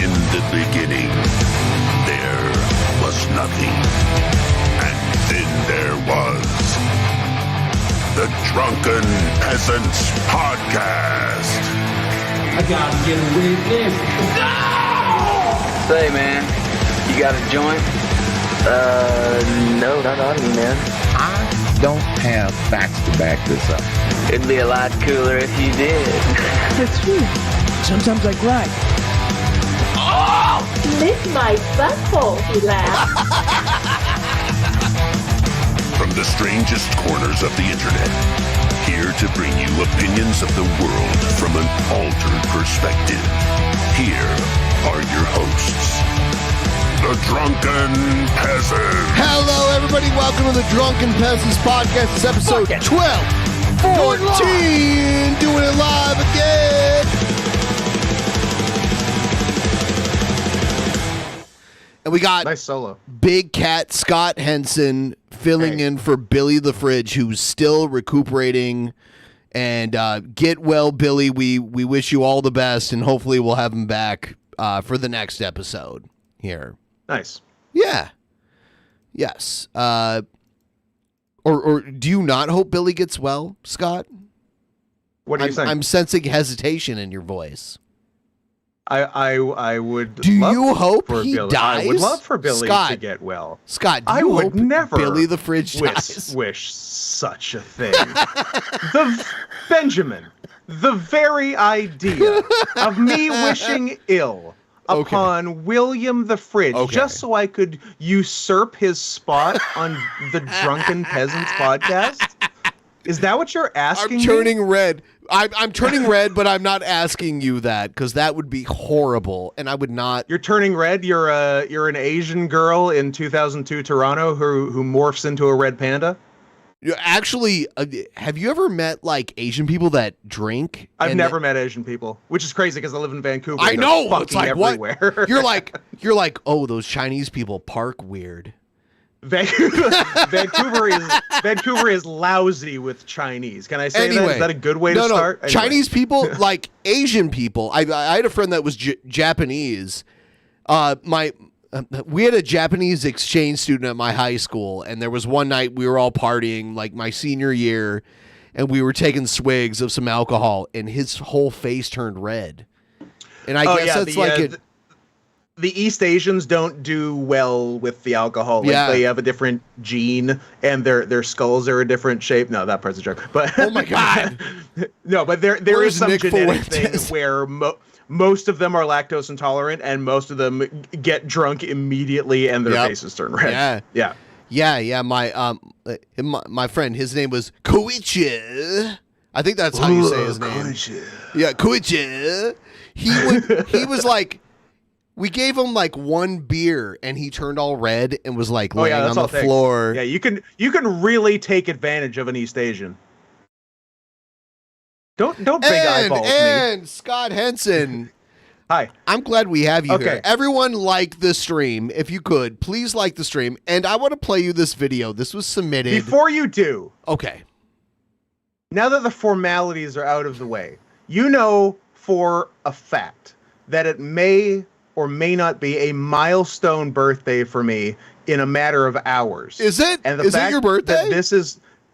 In the beginning, there was nothing. And then there was the Drunken Peasants Podcast. I gotta get away with this. No! Say, man, you got a joint? No, not on me, man. I don't have facts to back this up. It'd be a lot cooler if you did. That's true. Sometimes I cry. Oh! Lick my butthole, he laughed. From the strangest corners of the internet, here to bring you opinions of the world from an altered perspective. Here are your hosts, the Drunken Peasants. Hello, everybody. Welcome to the Drunken Peasants Podcast. It's episode 12, 14. Doing it live again. And we got nice solo. Big Cat Scott Henson filling in for Billy the Fridge, who's still recuperating. And get well, Billy. We wish you all the best, and hopefully we'll have him back for the next episode here. Nice. Yeah. Yes. Or do you not hope Billy gets well, Scott? What are you saying? I'm sensing hesitation in your voice. I would. Do love you hope for he Billy. dies? I would love for Billy Scott, to get well. Scott, do I you would hope never Billy the Fridge dies? wish such a thing. Benjamin, the very idea of me wishing ill upon William the Fridge, just so I could usurp his spot on the Drunken Peasants Podcast? Is that what you're asking I'm turning red. I'm turning red, but I'm not asking you that because that would be horrible, and I would not. You're turning red. You're an Asian girl in 2002 Toronto who morphs into a red panda. Actually, have you ever met like Asian people that drink? I've never met Asian people, which is crazy because I live in Vancouver. I know. It's like everywhere. What? You're like, oh, those Chinese people park weird. Vancouver is lousy with Chinese. Can I say that? Is that a good way to start? Anyway. Chinese people, like Asian people. I had a friend that was Japanese. We had a Japanese exchange student at my high school, and there was one night we were all partying, like my senior year, and we were taking swigs of some alcohol, and his whole face turned red. And I guess that's the East Asians don't do well with the alcohol. Like they have a different gene, and their skulls are a different shape. No, that part's a joke. But oh my god, no. But there is some genetic thing where most of them are lactose intolerant, and most of them get drunk immediately, and their faces turn red. Yeah. My friend, his name was Koichi. I think that's how you say his name. Koichi. Yeah, Koichi. He was like. We gave him like one beer and he turned all red and was like laying on the floor. Yeah, you can really take advantage of an East Asian. Don't big eyeball me. And Scott Henson. Hi. I'm glad we have you here. Everyone like the stream. If you could, please like the stream. And I want to play you this video. This was submitted. Before you do. Okay. Now that the formalities are out of the way, you know for a fact that it may or may not be a milestone birthday for me in a matter of hours. Is it? And is it your birthday?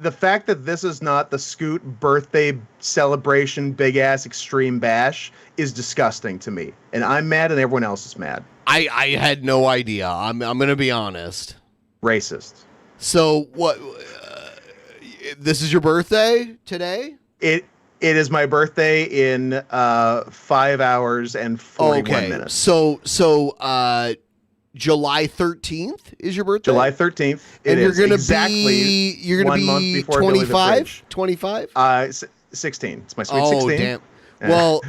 The fact that this is not the Scoot birthday celebration big ass extreme bash is disgusting to me. And I'm mad and everyone else is mad. I had no idea. I'm going to be honest. Racist. So what this is your birthday today? It is my birthday in 5 hours and 41 minutes. So July 13th is your birthday? July 13th. And you're going to be 25? 25? 16. It's my sweet 16. Oh, damn. Yeah. Well,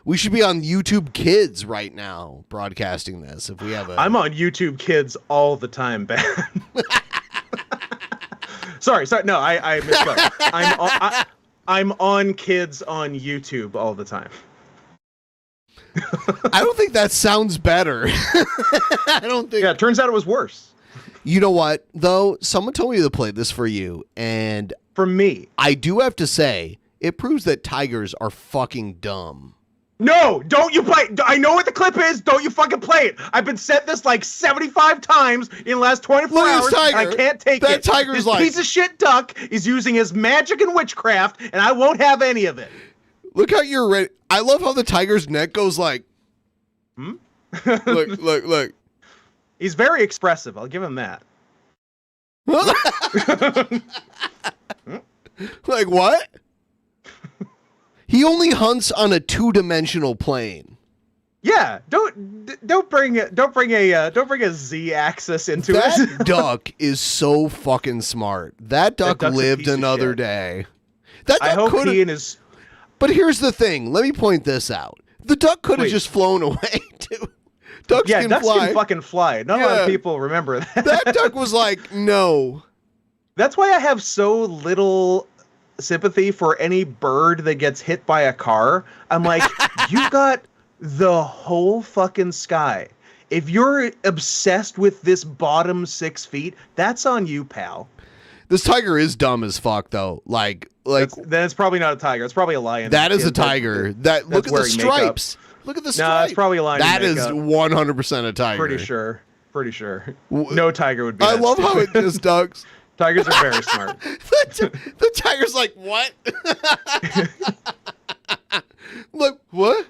we should be on YouTube Kids right now broadcasting this if we have a I'm on YouTube Kids all the time, Ben. Sorry. No, I misspoke. I'm on Kids on YouTube all the time. I don't think that sounds better. I don't think. Yeah, it turns out it was worse. You know what, though? Someone told me to play this for you, and for me, I do have to say, it proves that tigers are fucking dumb. No, don't you play. I know what the clip is. Don't you fucking play it. I've been sent this like 75 times in the last 24 Look at hours, this tiger. and I can't take That it. tiger's this like- piece of shit duck is using his magic and witchcraft, and I won't have any of it. Look how you're ready. I love how the tiger's neck goes like. Look. He's very expressive. I'll give him that. Like what? He only hunts on a 2-dimensional plane. Yeah, don't bring a Z-axis into it. That duck is so fucking smart. That duck duck's a lived piece of another shit. day. That duck I hope could've- he and his. But here's the thing. Let me point this out. The duck could have Please. just flown away too. Ducks Yeah, can ducks fly. can fucking fly. Not a lot Yeah. of people remember that. That duck was like, no. That's why I have so little sympathy for any bird that gets hit by a car. I'm like, you got the whole fucking sky. If you're obsessed with this bottom 6 feet, that's on you, pal. This tiger is dumb as fuck, though. Like Then it's probably not a tiger. It's probably a lion. that is Yeah, a tiger. That look at the wearing makeup. stripes. Look at the No, stripes. it's probably a lion in That is makeup. 100% a tiger. Pretty sure. No tiger would be. I that love how it stupid. just ducks. Tigers are very smart. The tiger's like, what? Look, what?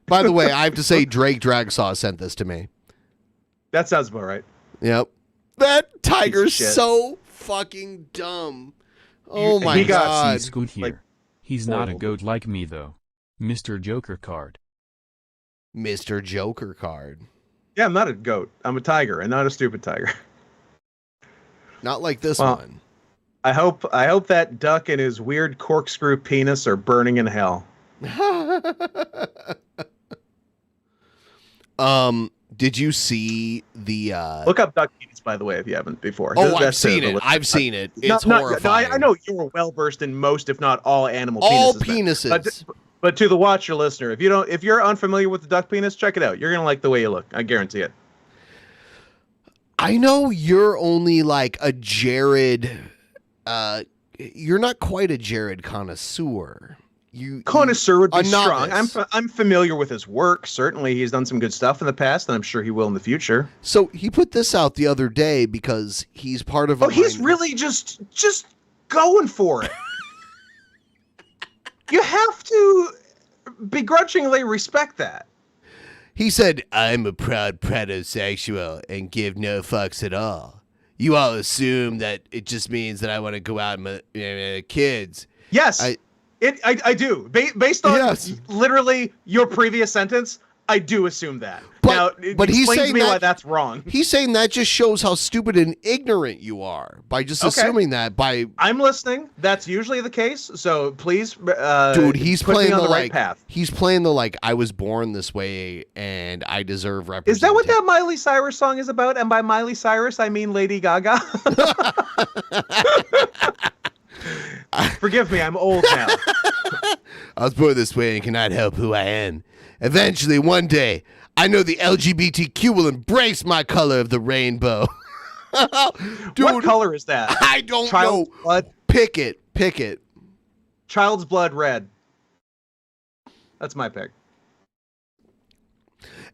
By the way, I have to say, Drake Dragsaw sent this to me. That sounds about right. Yep. That tiger's shit. so fucking dumb. Oh my he got- god. See Scoot here. like, He's not a horrible. goat like me though. Mr. Joker card. Mr. Joker card. Yeah, I'm not a goat. I'm a tiger, and not a stupid tiger. Not like this Well, one. I hope that duck and his weird corkscrew penis are burning in hell. Did you see the Look up duck penis, by the way, if you haven't before. Oh, I've That's seen it. the- I've seen it. It's No, horrifying. I know you're well versed in most, if not all, animal All penises. penises. But to the watcher listener, if you're unfamiliar with the duck penis, check it out. You're gonna like the way you look. I guarantee it. I know you're only like a Jared. You're not quite a Jared connoisseur. Connoisseur would be a strong. novice. I'm familiar with his work. Certainly, he's done some good stuff in the past, and I'm sure he will in the future. So he put this out the other day because he's part of. Oh, he's really just going for it. You have to begrudgingly respect that. He said, "I'm a proud predosexual and give no fucks at all. You all assume that it just means that I want to go out with my kids." Yes, I do. Based on Yes. literally your previous sentence, I do assume that. But- now, but he's explain to saying me that- why that's wrong. He's saying that just shows how stupid and ignorant you are by just Okay. assuming that by. I'm listening. That's usually the case. So please, Dude, he's put playing me on the the right like. path. He's playing the like. I was born this way and I deserve Is representation. that what that Miley Cyrus song is about? And by Miley Cyrus, I mean Lady Gaga. Forgive me, I'm old now. I was born this way and cannot help who I am. Eventually, one day, I know the LGBTQ will embrace my color of the rainbow. Dude, What color is that? I don't Child's know. blood. Pick it. Pick it. Child's blood red. That's my pick.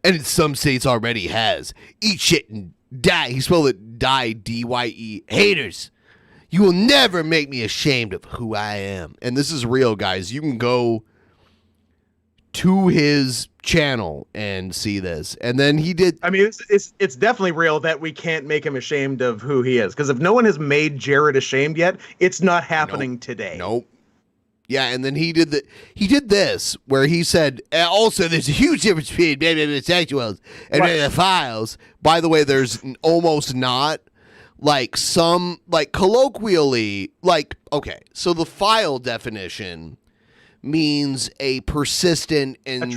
And in some states already has. Eat shit and die. He spelled it die, D-Y-E. Haters. You will never make me ashamed of who I am. And this is real, guys. You can go to his channel and see this. And then he did. I mean, it's definitely real that we can't make him ashamed of who he is. Because if no one has made Jared ashamed yet, it's not happening today. Nope. Yeah, and then he did this where he said, also there's a huge difference between bisexuals and pedophiles. By the way, there's almost not. Like some, like colloquially, like, okay, so the file definition means a persistent and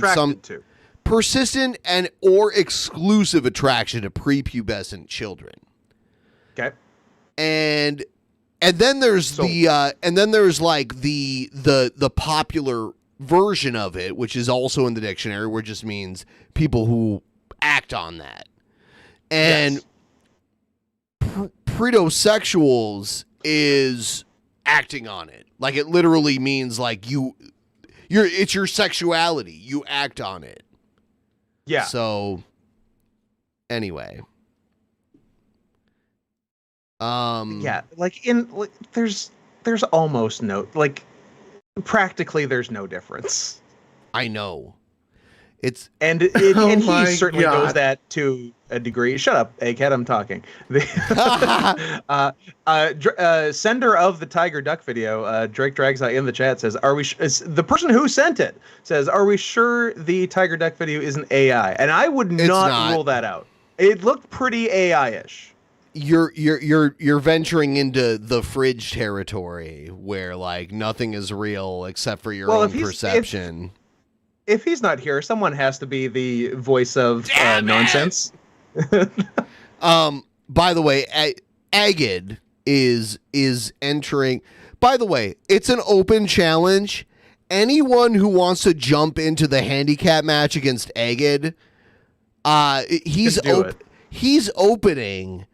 persistent and or exclusive attraction to prepubescent children. Okay. And then there's like the popular version of it, which is also in the dictionary, where it just means people who act on that. And yes. Predosexuals is acting on it. Like it literally means like you it's your sexuality. You act on it. Yeah. So anyway. Yeah, like there's almost no, like, practically there's no difference. I know. And Oh he my certainly God. knows that to a degree. Shut up, Egghead, I'm talking. Sender of the Tiger Duck video, Drake Drags in the chat says, the person who sent it says, are we sure the Tiger Duck video isn't AI? And I would not rule that out. It looked pretty AI-ish. You're venturing into the fridge territory where like nothing is real except for your own perception. If he's not here, someone has to be the voice of nonsense. By the way, Egghead is entering. By the way, it's an open challenge. Anyone who wants to jump into the handicap match against Egghead, he's opening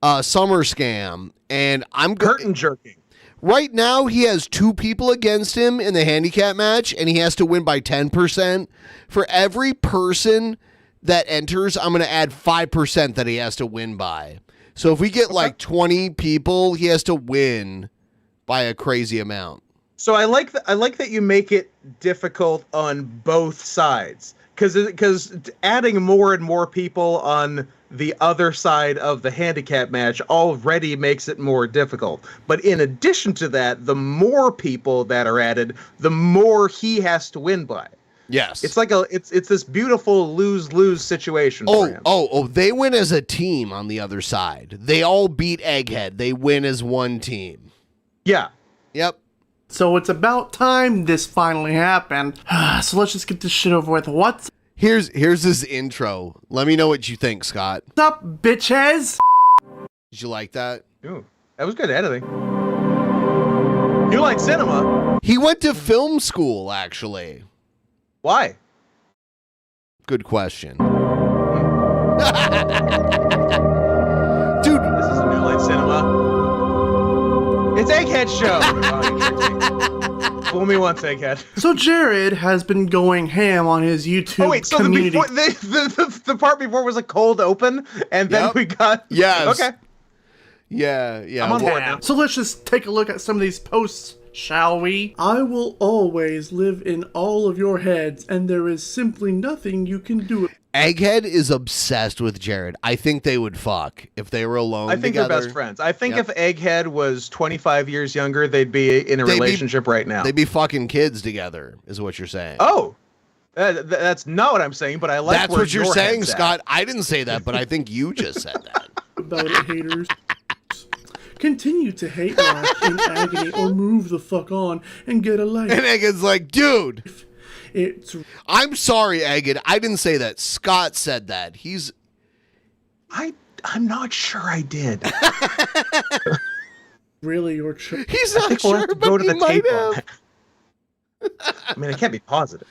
Summer Scam, and I'm curtain jerking. Right now, he has 2 people against him in the handicap match, and he has to win by 10%. For every person that enters, I'm going to add 5% that he has to win by. So if we get like 20 people, he has to win by a crazy amount. So I like that you make it difficult on both sides, because adding more and more people on the other side of the handicap match already makes it more difficult. But in addition to that, the more people that are added, the more he has to win by. Yes. It's like it's this beautiful lose-lose situation for him. They win as a team on the other side. They all beat Egghead. They win as one team. Yeah. Yep. So it's about time this finally happened. So let's just get this shit over with. What's Here's his intro. Let me know what you think, Scott. What's up, bitches? Did you like that? Ooh, that was good editing. You like cinema? He went to film school, actually. Why? Good question. Dude, this is New Light Cinema. It's Egghead show. Fool me once, Egghead. So Jared has been going ham on his YouTube Oh wait, so community. the part before was a cold open, and then we got Okay. Yeah. I'm on board now. So let's just take a look at some of these posts, shall we? I will always live in all of your heads, and there is simply nothing you can do. Egghead is obsessed with Jared. I think they would fuck if they were alone I think together. they're best friends. I think if Egghead was 25 years younger, they'd be in a relationship right now. They'd be fucking kids together, is what you're saying. Oh, that's not what I'm saying, but I like that's where what you're your saying, head's at. Scott. I didn't say that, but I think you just said that. About it, haters. Continue to hate laugh in agony or move the fuck on and get a life. And Egghead's like, dude. I'm sorry, Egghead. I didn't say that. Scott said that. I'm not sure I did. Really your choice. He's not sure, but go to the might have. I mean, I can't be positive.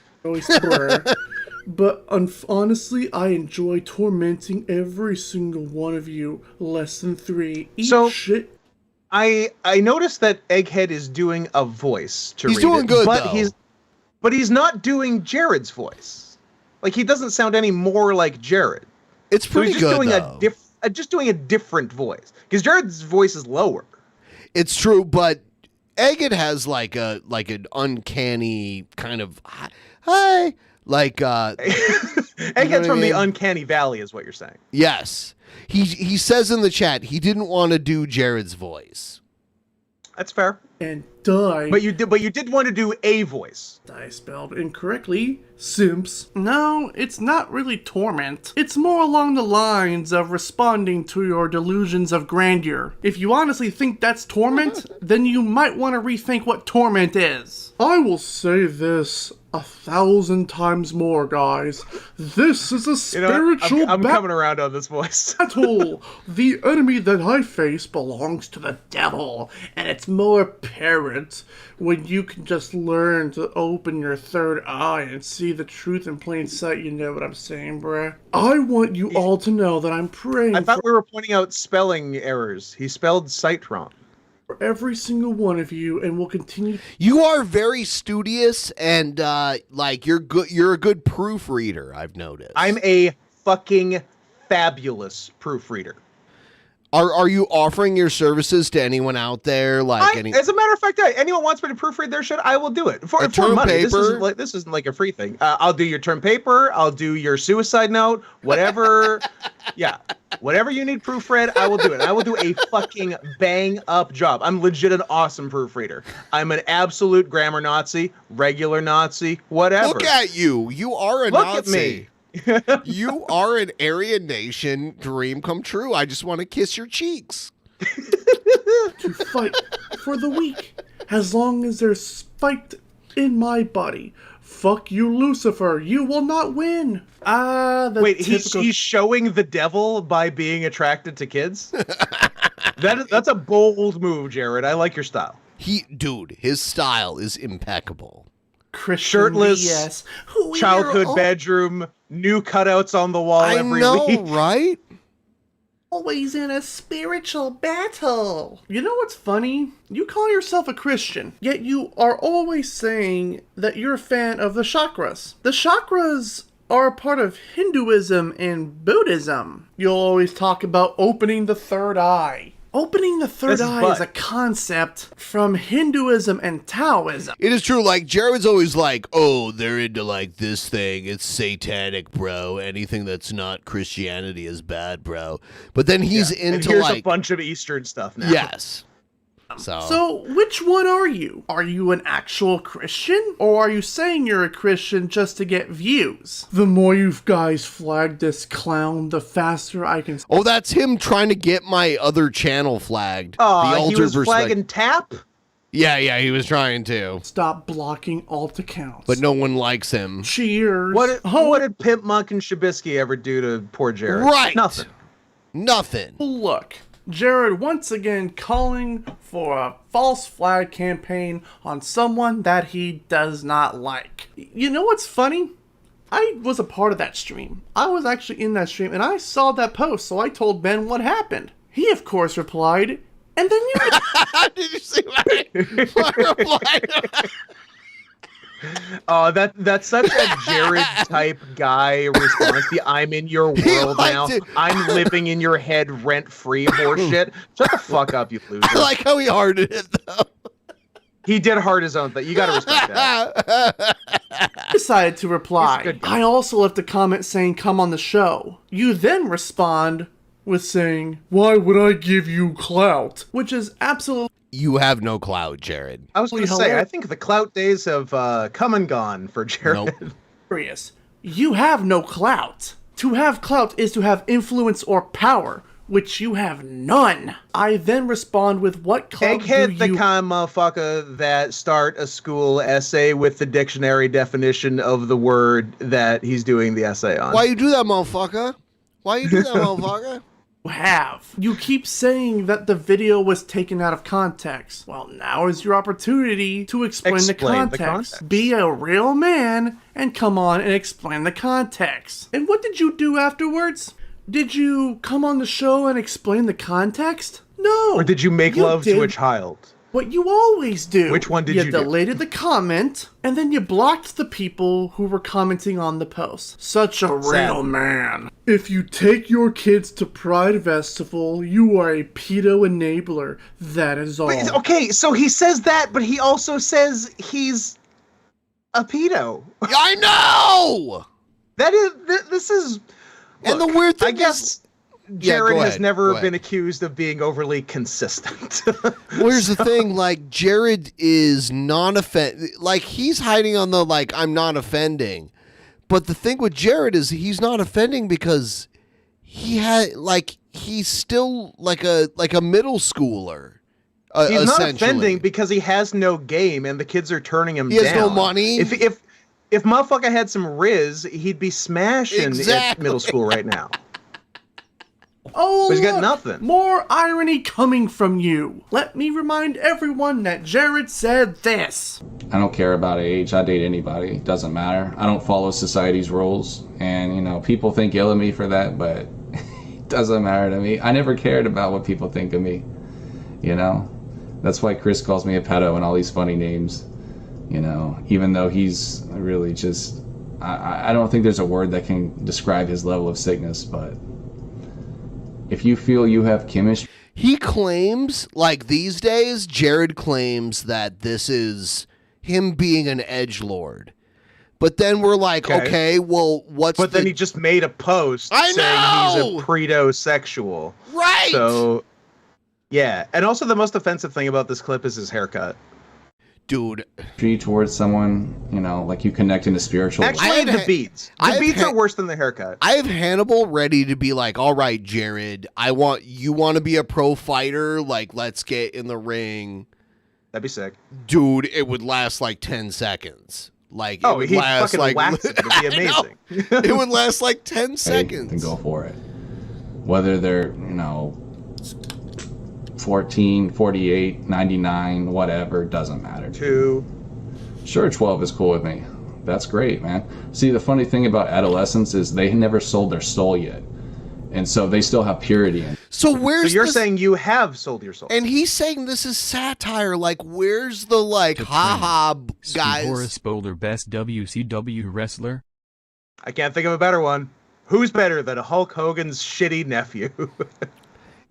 But honestly, I enjoy tormenting every single one of you. Less than 3. Eat shit. I noticed that Egghead is doing a voice to He's read doing it, good, but though. But he's not doing Jared's voice. Like, he doesn't sound any more like Jared. It's pretty he's just good, doing though. just doing a different voice, because Jared's voice is lower. It's true, but Egghead has like an uncanny kind of hi, like Egghead's from the uncanny valley, is what you're saying. Yes, he says in the chat he didn't want to do Jared's voice. That's fair. And die. But you did want to do a voice. Die spelled incorrectly. Simps. No, it's not really torment. It's more along the lines of responding to your delusions of grandeur. If you honestly think that's torment, then you might want to rethink what torment is. I will say this 1,000 times more, guys. This is a spiritual I'm coming around on this voice. battle. The enemy that I face belongs to the devil, and it's more apparent when you can just learn to open your third eye and see the truth in plain sight. You know what I'm saying, bruh? I want you all to know that I'm praying. I thought we were pointing out spelling errors. He spelled sight wrong. for every single one of you, and will continue. You are very studious, and like you're good. You're a good proofreader. I've noticed. I'm a fucking fabulous proofreader. Are you offering your services to anyone out there? Like, as a matter of fact, anyone wants me to proofread their shit, I will do it for money. Paper. This isn't like a free thing. I'll do your term paper. I'll do your suicide note. Whatever. Yeah, whatever you need proofread, I will do it. I will do a fucking bang up job. I'm legit an awesome proofreader. I'm an absolute grammar Nazi, regular Nazi, whatever. Look at you. You are a Nazi. Look at me. You are an Aryan Nation dream come true. I just want to kiss your cheeks. To fight for the weak, as long as there's fight in my body. Fuck you, Lucifer. You will not win. Wait, he's showing the devil by being attracted to kids? That's a bold move, Jared. I like your style. Dude, his style is impeccable. Christian shirtless, BS. childhood bedroom, new cutouts on the wall every week. Right? Always in a spiritual battle. You know what's funny? You call yourself a Christian, yet you are always saying that you're a fan of the chakras. The chakras are a part of Hinduism and Buddhism. You'll always talk about opening the third eye. Opening the third eye is a concept from Hinduism and Taoism. It is true. Like, Jared's always like, oh, they're into, like, this thing. It's satanic, bro. Anything that's not Christianity is bad, bro. But then he's into, and here's a bunch of Eastern stuff now. Yes. So, which one are you? Are you an actual Christian? Or are you saying you're a Christian just to get views? The more you guys flag this clown, the faster I can... Oh, that's him trying to get my other channel flagged. Oh, he was flagging Tap? Yeah, he was trying to. Stop blocking alt accounts. But no one likes him. Cheers. What did Pimp Monk and Shabisky ever do to poor Jared? Right. Nothing. Look. Jared once again calling for a false flag campaign on someone that he does not like. You know what's funny? I was a part of that stream. I was actually in that stream and I saw that post, so I told Ben what happened. He, of course, replied, and then you... Did you see my reply? Oh, that's such a Jared type guy response. The I'm in your world now. I'm living in your head rent free horseshit. Shut the fuck up, you loser. I like how he hearted it though. He did heart his own thing. You gotta respect that. Decided to reply. I also left a comment saying come on the show. You then respond with saying, why would I give you clout? Which is absolutely... You have no clout, Jared. I was going to say, I think the clout days have come and gone for Jared. Nope. You have no clout. To have clout is to have influence or power, which you have none. I then respond with what clout Egghead, the kind of motherfucker that start a school essay with the dictionary definition of the word that he's doing the essay on. Why you do that, motherfucker? Why you do that, motherfucker? You keep saying that the video was taken out of context. Well, now is your opportunity to explain the context. Be a real man and come on and explain the context. And what did you do afterwards? Did you come on the show and explain the context? No. Or did you make love to a child? What you always do. Which one did you do? You deleted the comment, and then you blocked the people who were commenting on the post. Such a real man. If you take your kids to Pride Festival, you are a pedo enabler. That is all. Wait, okay, so he says that, but he also says he's a pedo. I know! This is... And the weird thing I guess... Jared has never been accused of being overly consistent. Well, here's the thing, like, Jared is non-offending. Like, he's hiding on the, like, I'm not offending. But the thing with Jared is he's not offending because he's still like a middle schooler. He's not offending because he has no game and the kids are turning him down. He has no money. If motherfucker had some riz, he'd be smashing at middle school right now. Oh, but he's got nothing. More irony coming from you. Let me remind everyone that Jared said this. I don't care about age. I date anybody. It doesn't matter. I don't follow society's rules. And, you know, people think ill of me for that, but it doesn't matter to me. I never cared about what people think of me, you know? That's why Chris calls me a pedo and all these funny names. You know, even though he's really just, I don't think there's a word that can describe his level of sickness, but if you feel you have chemistry. He claims, like these days, Jared claims that this is him being an edgelord. But then we're like, okay, well, what's But then he just made a post saying he's a predosexual. Right! So, yeah. And also the most offensive thing about this clip is his haircut. Dude. Towards someone, you know, like you connect in a spiritual way. Actually, the beats. The beats are worse than the haircut. I have Hannibal ready to be like, all right, Jared, you want to be a pro fighter? Like, let's get in the ring. That'd be sick. Dude, it would last like 10 seconds. Like, oh, it would he'd last fucking like wax it. It'd be amazing. It would last like 10 seconds. And go for it. Whether they're, you know, 14, 48, 99, whatever, doesn't matter. 2. Sure, 12 is cool with me. That's great, man. See, the funny thing about adolescents is they never sold their soul yet. And so they still have purity in. So where's So you're saying you have sold your soul. And he's saying this is satire. Like, where's the, like, ha-ha guys? Horace Boulder, best WCW wrestler? I can't think of a better one. Who's better than Hulk Hogan's shitty nephew?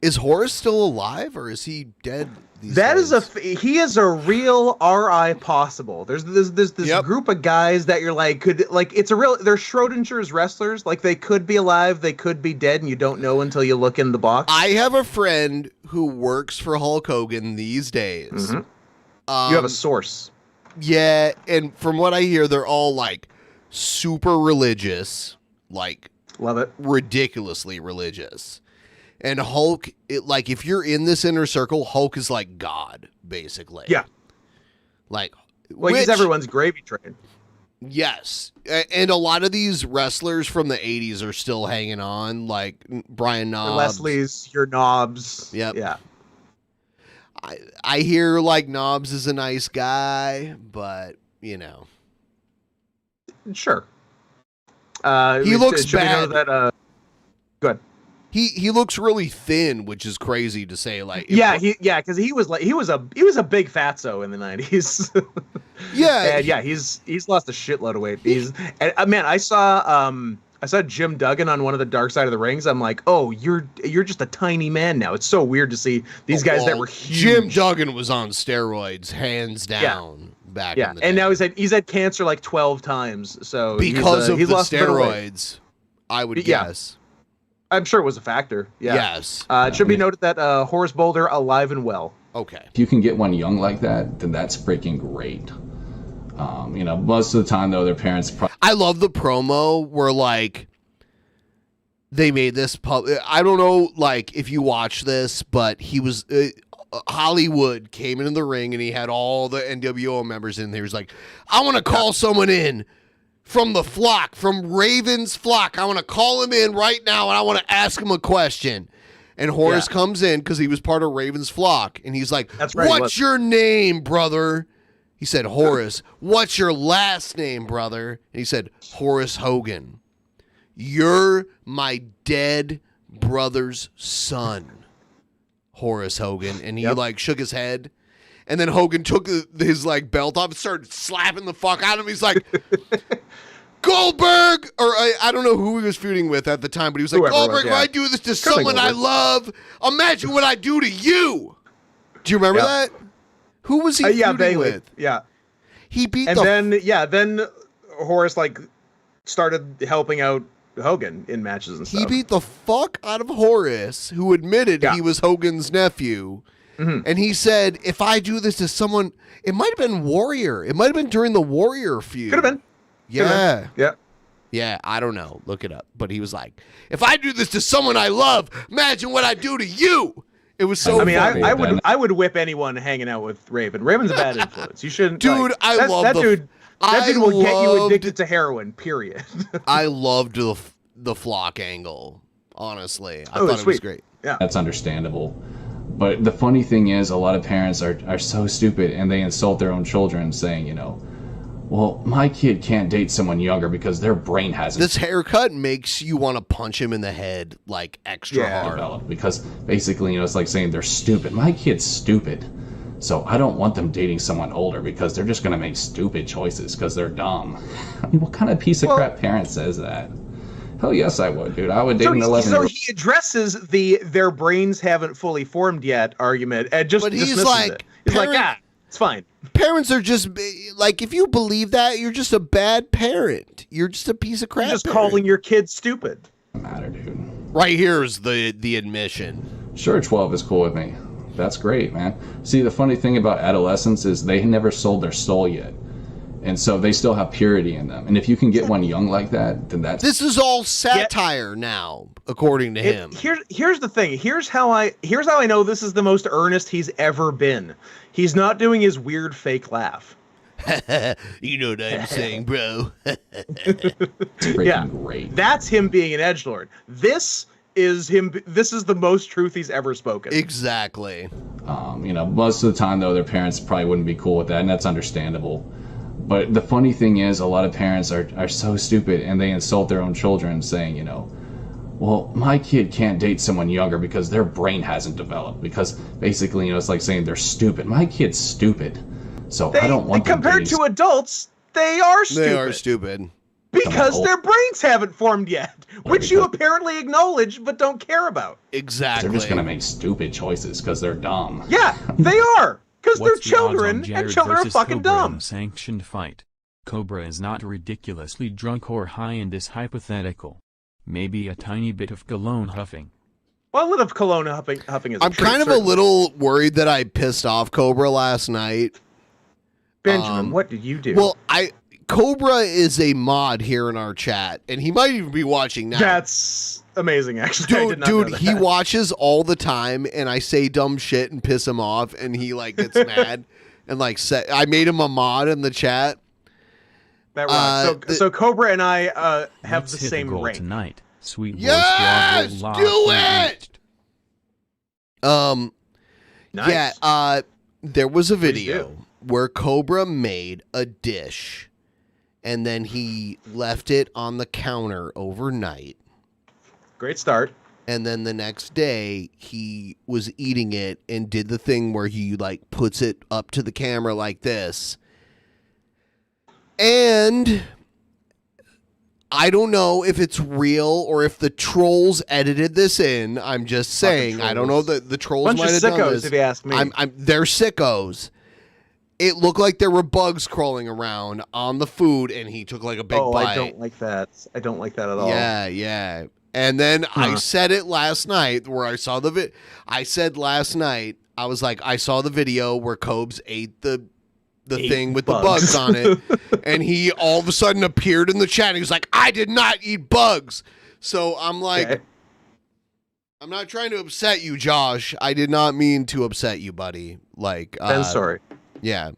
Is Horace still alive, or is he dead these That days? is he is a real RI possible. There's this group of guys that you're like it's a real, they're Schrodinger's wrestlers. Like, they could be alive, they could be dead, and you don't know until you look in the box. I have a friend who works for Hulk Hogan these days. Mm-hmm. You have a source. Yeah, and from what I hear, they're all like super religious, like love it, ridiculously religious. And Hulk, like, if you're in this inner circle, Hulk is like God, basically. Yeah. Like, he's everyone's gravy train. Yes. And a lot of these wrestlers from the 80s are still hanging on, like Brian Knobs. Your Leslie's, your Knobs. Yep. Yeah. I hear, like, Knobs is a nice guy, but, you know. Sure. He looks bad. Good. He looks really thin, which is crazy to say. Like, because he was a big fatso in the 90s. Yeah, and he's lost a shitload of weight. Man, I saw Jim Duggan on one of the Dark Side of the Rings. I'm like, oh, you're just a tiny man now. It's so weird to see these guys that were huge. Jim Duggan was on steroids, hands down. Back in the day. And now he's had cancer like 12 times. So because of he's the lost steroids, I would guess. I'm sure it was a factor. Yeah. Yes. It should be noted that Horace Boulder alive and well. Okay. If you can get one young like that, then that's freaking great. You know, most of the time though, their parents. I love the promo where, like, they made this I don't know, like, if you watch this, but he was Hollywood came into the ring and he had all the NWO members in there. He was like, I want to call someone in from the flock, from Raven's flock. I want to call him in right now, and I want to ask him a question. And Horace comes in because he was part of Raven's flock, and he's like, That's right, what's your name, brother? He said, Horace. What's your last name, brother? And he said, Horace Hogan. You're my dead brother's son, Horace Hogan. And he like shook his head. And then Hogan took his like belt off and started slapping the fuck out of him. He's like, Goldberg! Or I don't know who he was feuding with at the time, but he was like, Goldberg, if I do this to someone I love, imagine what I do to you. Do you remember that? Who was he feuding with? Yeah. He beat then Horace like started helping out Hogan in matches and stuff. He beat the fuck out of Horace, who admitted he was Hogan's nephew. Mm-hmm. And he said, if I do this to someone, it might have been Warrior. It might have been during the Warrior feud. Could have been. Yeah. Yeah. Yeah, I don't know. Look it up. But he was like, if I do this to someone I love, imagine what I do to you. It was so funny. I would whip anyone hanging out with Raven. Raven's a bad influence. You shouldn't. Dude, that dude will get you addicted to heroin, period. I loved the flock angle, honestly. I thought it was great. Yeah. That's understandable. But the funny thing is, a lot of parents are so stupid, and they insult their own children, saying, you know, well, my kid can't date someone younger because their brain hasn't. This haircut makes you want to punch him in the head like extra hard. Because basically, you know, it's like saying they're stupid. My kid's stupid. So I don't want them dating someone older because they're just going to make stupid choices because they're dumb. I mean, what kind of piece of crap parent says that? Hell yes, I would, dude. I would date an 11-year-old. So he addresses their brains haven't fully formed yet argument and just dismisses it. He's like, it's fine. Parents are just like, if you believe that, you're just a bad parent. You're just a piece of crap. You're just calling your kid stupid. Matter, dude. Right here is the admission. Sure, 12 is cool with me. That's great, man. See, the funny thing about adolescents is they never sold their soul yet. And so they still have purity in them. And if you can get one young like that, then that's... This is all satire now, according to him. Here's the thing. Here's how I know this is the most earnest he's ever been. He's not doing his weird fake laugh. You know what I'm saying, bro. Yeah, great. That's him being an edgelord. This is the most truth he's ever spoken. Exactly. You know, most of the time, though, their parents probably wouldn't be cool with that, and that's understandable. But the funny thing is, a lot of parents are so stupid, and they insult their own children, saying, you know, well, my kid can't date someone younger because their brain hasn't developed. Because basically, you know, it's like saying they're stupid. My kid's stupid, so I don't want them compared to adults, they are stupid. They are stupid. Because their brains haven't formed yet, which you apparently acknowledge but don't care about. Exactly. They're just going to make stupid choices because they're dumb. Yeah, they are. Because they're What's the odds on children, and Jared children are versus fucking Cobra in dumb. a sanctioned fight? Cobra is not ridiculously drunk or high in this hypothetical. Maybe a tiny bit of cologne huffing. Well, a little of cologne huffing is. I'm kind of a little worried that I pissed off Cobra last night. Benjamin, what did you do? Well, Cobra is a mod here in our chat, and he might even be watching now. That's amazing, actually. I did not know that. He watches all the time, and I say dumb shit and piss him off, and he like gets mad, and like I made him a mod in the chat. That rocks. So Cobra and I have the same rank tonight. Sweet yes, voice, do it. Nice. Yeah. There was a video where Cobra made a dish, and then he left it on the counter overnight. Great start. And then the next day, he was eating it and did the thing where he like puts it up to the camera like this. And I don't know if it's real or if the trolls edited this in. I'm just saying. I don't know. The trolls might have done this. If you ask me. They're sickos. It looked like there were bugs crawling around on the food, and he took like a big bite. I don't like that. I don't like that at all. Yeah. And then I said it last night where I saw the I said last night, I was like, I saw the video where Cobes ate the thing with the bugs on it, and he all of a sudden appeared in the chat, and he was like, I did not eat bugs. So I'm like, I'm not trying to upset you, Josh. I did not mean to upset you, buddy. Like, Ben, sorry. Yeah.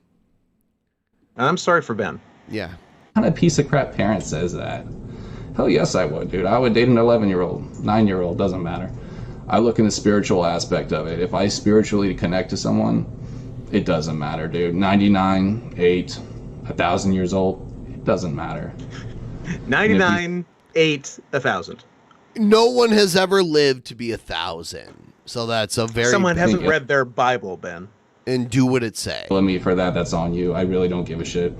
I'm sorry for Ben. Yeah. What kind of piece of crap parent says that? Hell yes, I would, dude. I would date an 11-year-old, 9-year-old, doesn't matter. I look in the spiritual aspect of it. If I spiritually connect to someone, it doesn't matter, dude. 99, 8, 1,000 years old, it doesn't matter. 99, 8, 1,000. No one has ever lived to be 1,000. So that's a very... Someone hasn't read their Bible, Ben. And do what it say. Let me for that. That's on you. I really don't give a shit.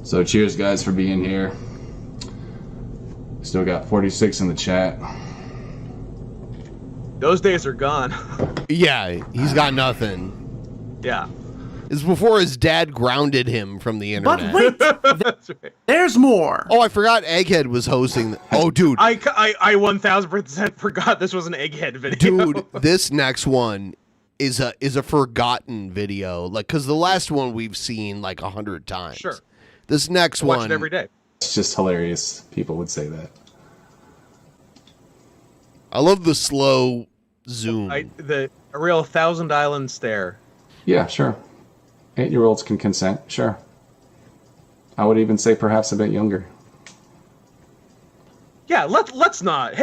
So cheers, guys, for being here. Still got 46 in the chat. Those days are gone. Yeah, he's got nothing. Yeah. It's before his dad grounded him from the internet. But wait, there's more. Oh, I forgot Egghead was hosting. Oh, dude. I 1,000% forgot this was an Egghead video. Dude, this next one is a forgotten video, like, because the last one we've seen like 100 times. Sure. This next I watch one it every day. It's just hilarious. People would say that. I love the slow zoom. A real 1,000 Island stare. Yeah, sure. 8-year-olds can consent, sure. I would even say perhaps a bit younger. Yeah, let's not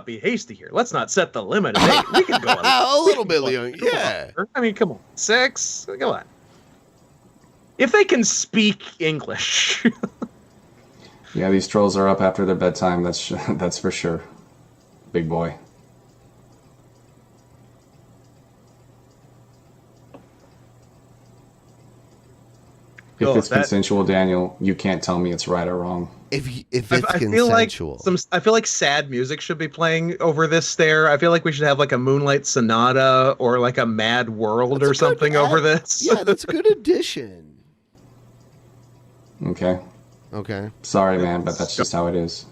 be hasty here. Let's not set the limit. Hey, we can go a little bit younger. Yeah. I mean, come on. 6? Come on. If they can speak English. Yeah, these trolls are up after their bedtime. That's for sure. Big boy. If it's consensual, Daniel, you can't tell me it's right or wrong. If it's consensual. I feel like sad music should be playing over this stare. I feel like we should have like a Moonlight Sonata or like a Mad World or something over this. Yeah, that's a good addition. Okay. Okay. Sorry, man, but that's just how it is.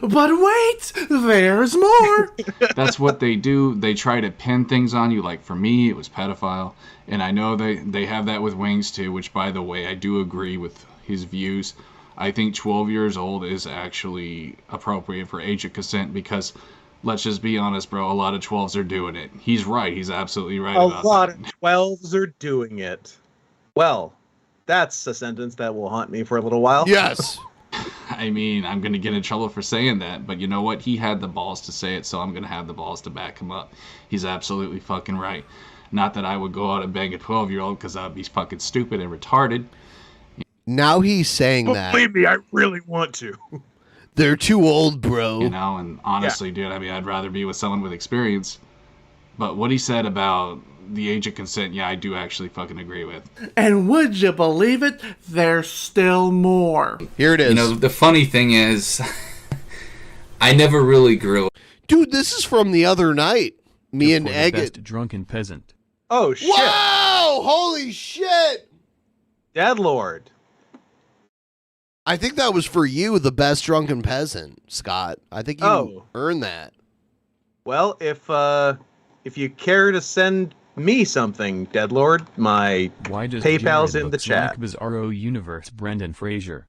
But wait, there's more. That's what they do. They try to pin things on you. Like for me, it was pedophile, and I know they have that with Wings too. Which, by the way, I do agree with his views. I think 12 years old is actually appropriate for age of consent because, let's just be honest, bro. A lot of 12s are doing it. He's right. He's absolutely right about that. A lot of 12s are doing it. Well, that's a sentence that will haunt me for a little while. Yes. I mean, I'm going to get in trouble for saying that, but you know what? He had the balls to say it, so I'm going to have the balls to back him up. He's absolutely fucking right. Not that I would go out and bang a 12-year-old because that would be fucking stupid and retarded. Now he's saying that. Believe me, I really want to. They're too old, bro. You know, and honestly, dude, I mean, I'd rather be with someone with experience. But what he said about the age of consent, yeah, I do actually fucking agree with. And would you believe it? There's still more. Here it is. You know, the funny thing is, I never really grew up. Dude, this is from the other night. Me and Egghead. Drunken Peasant. Oh, shit. Whoa! Holy shit! Deadlord. I think that was for you, the best drunken peasant, Scott. I think you earned that. Well, if you care to send me something, Deadlord, my PayPal's in the chat. Like Bizarro Universe, Brendan Fraser.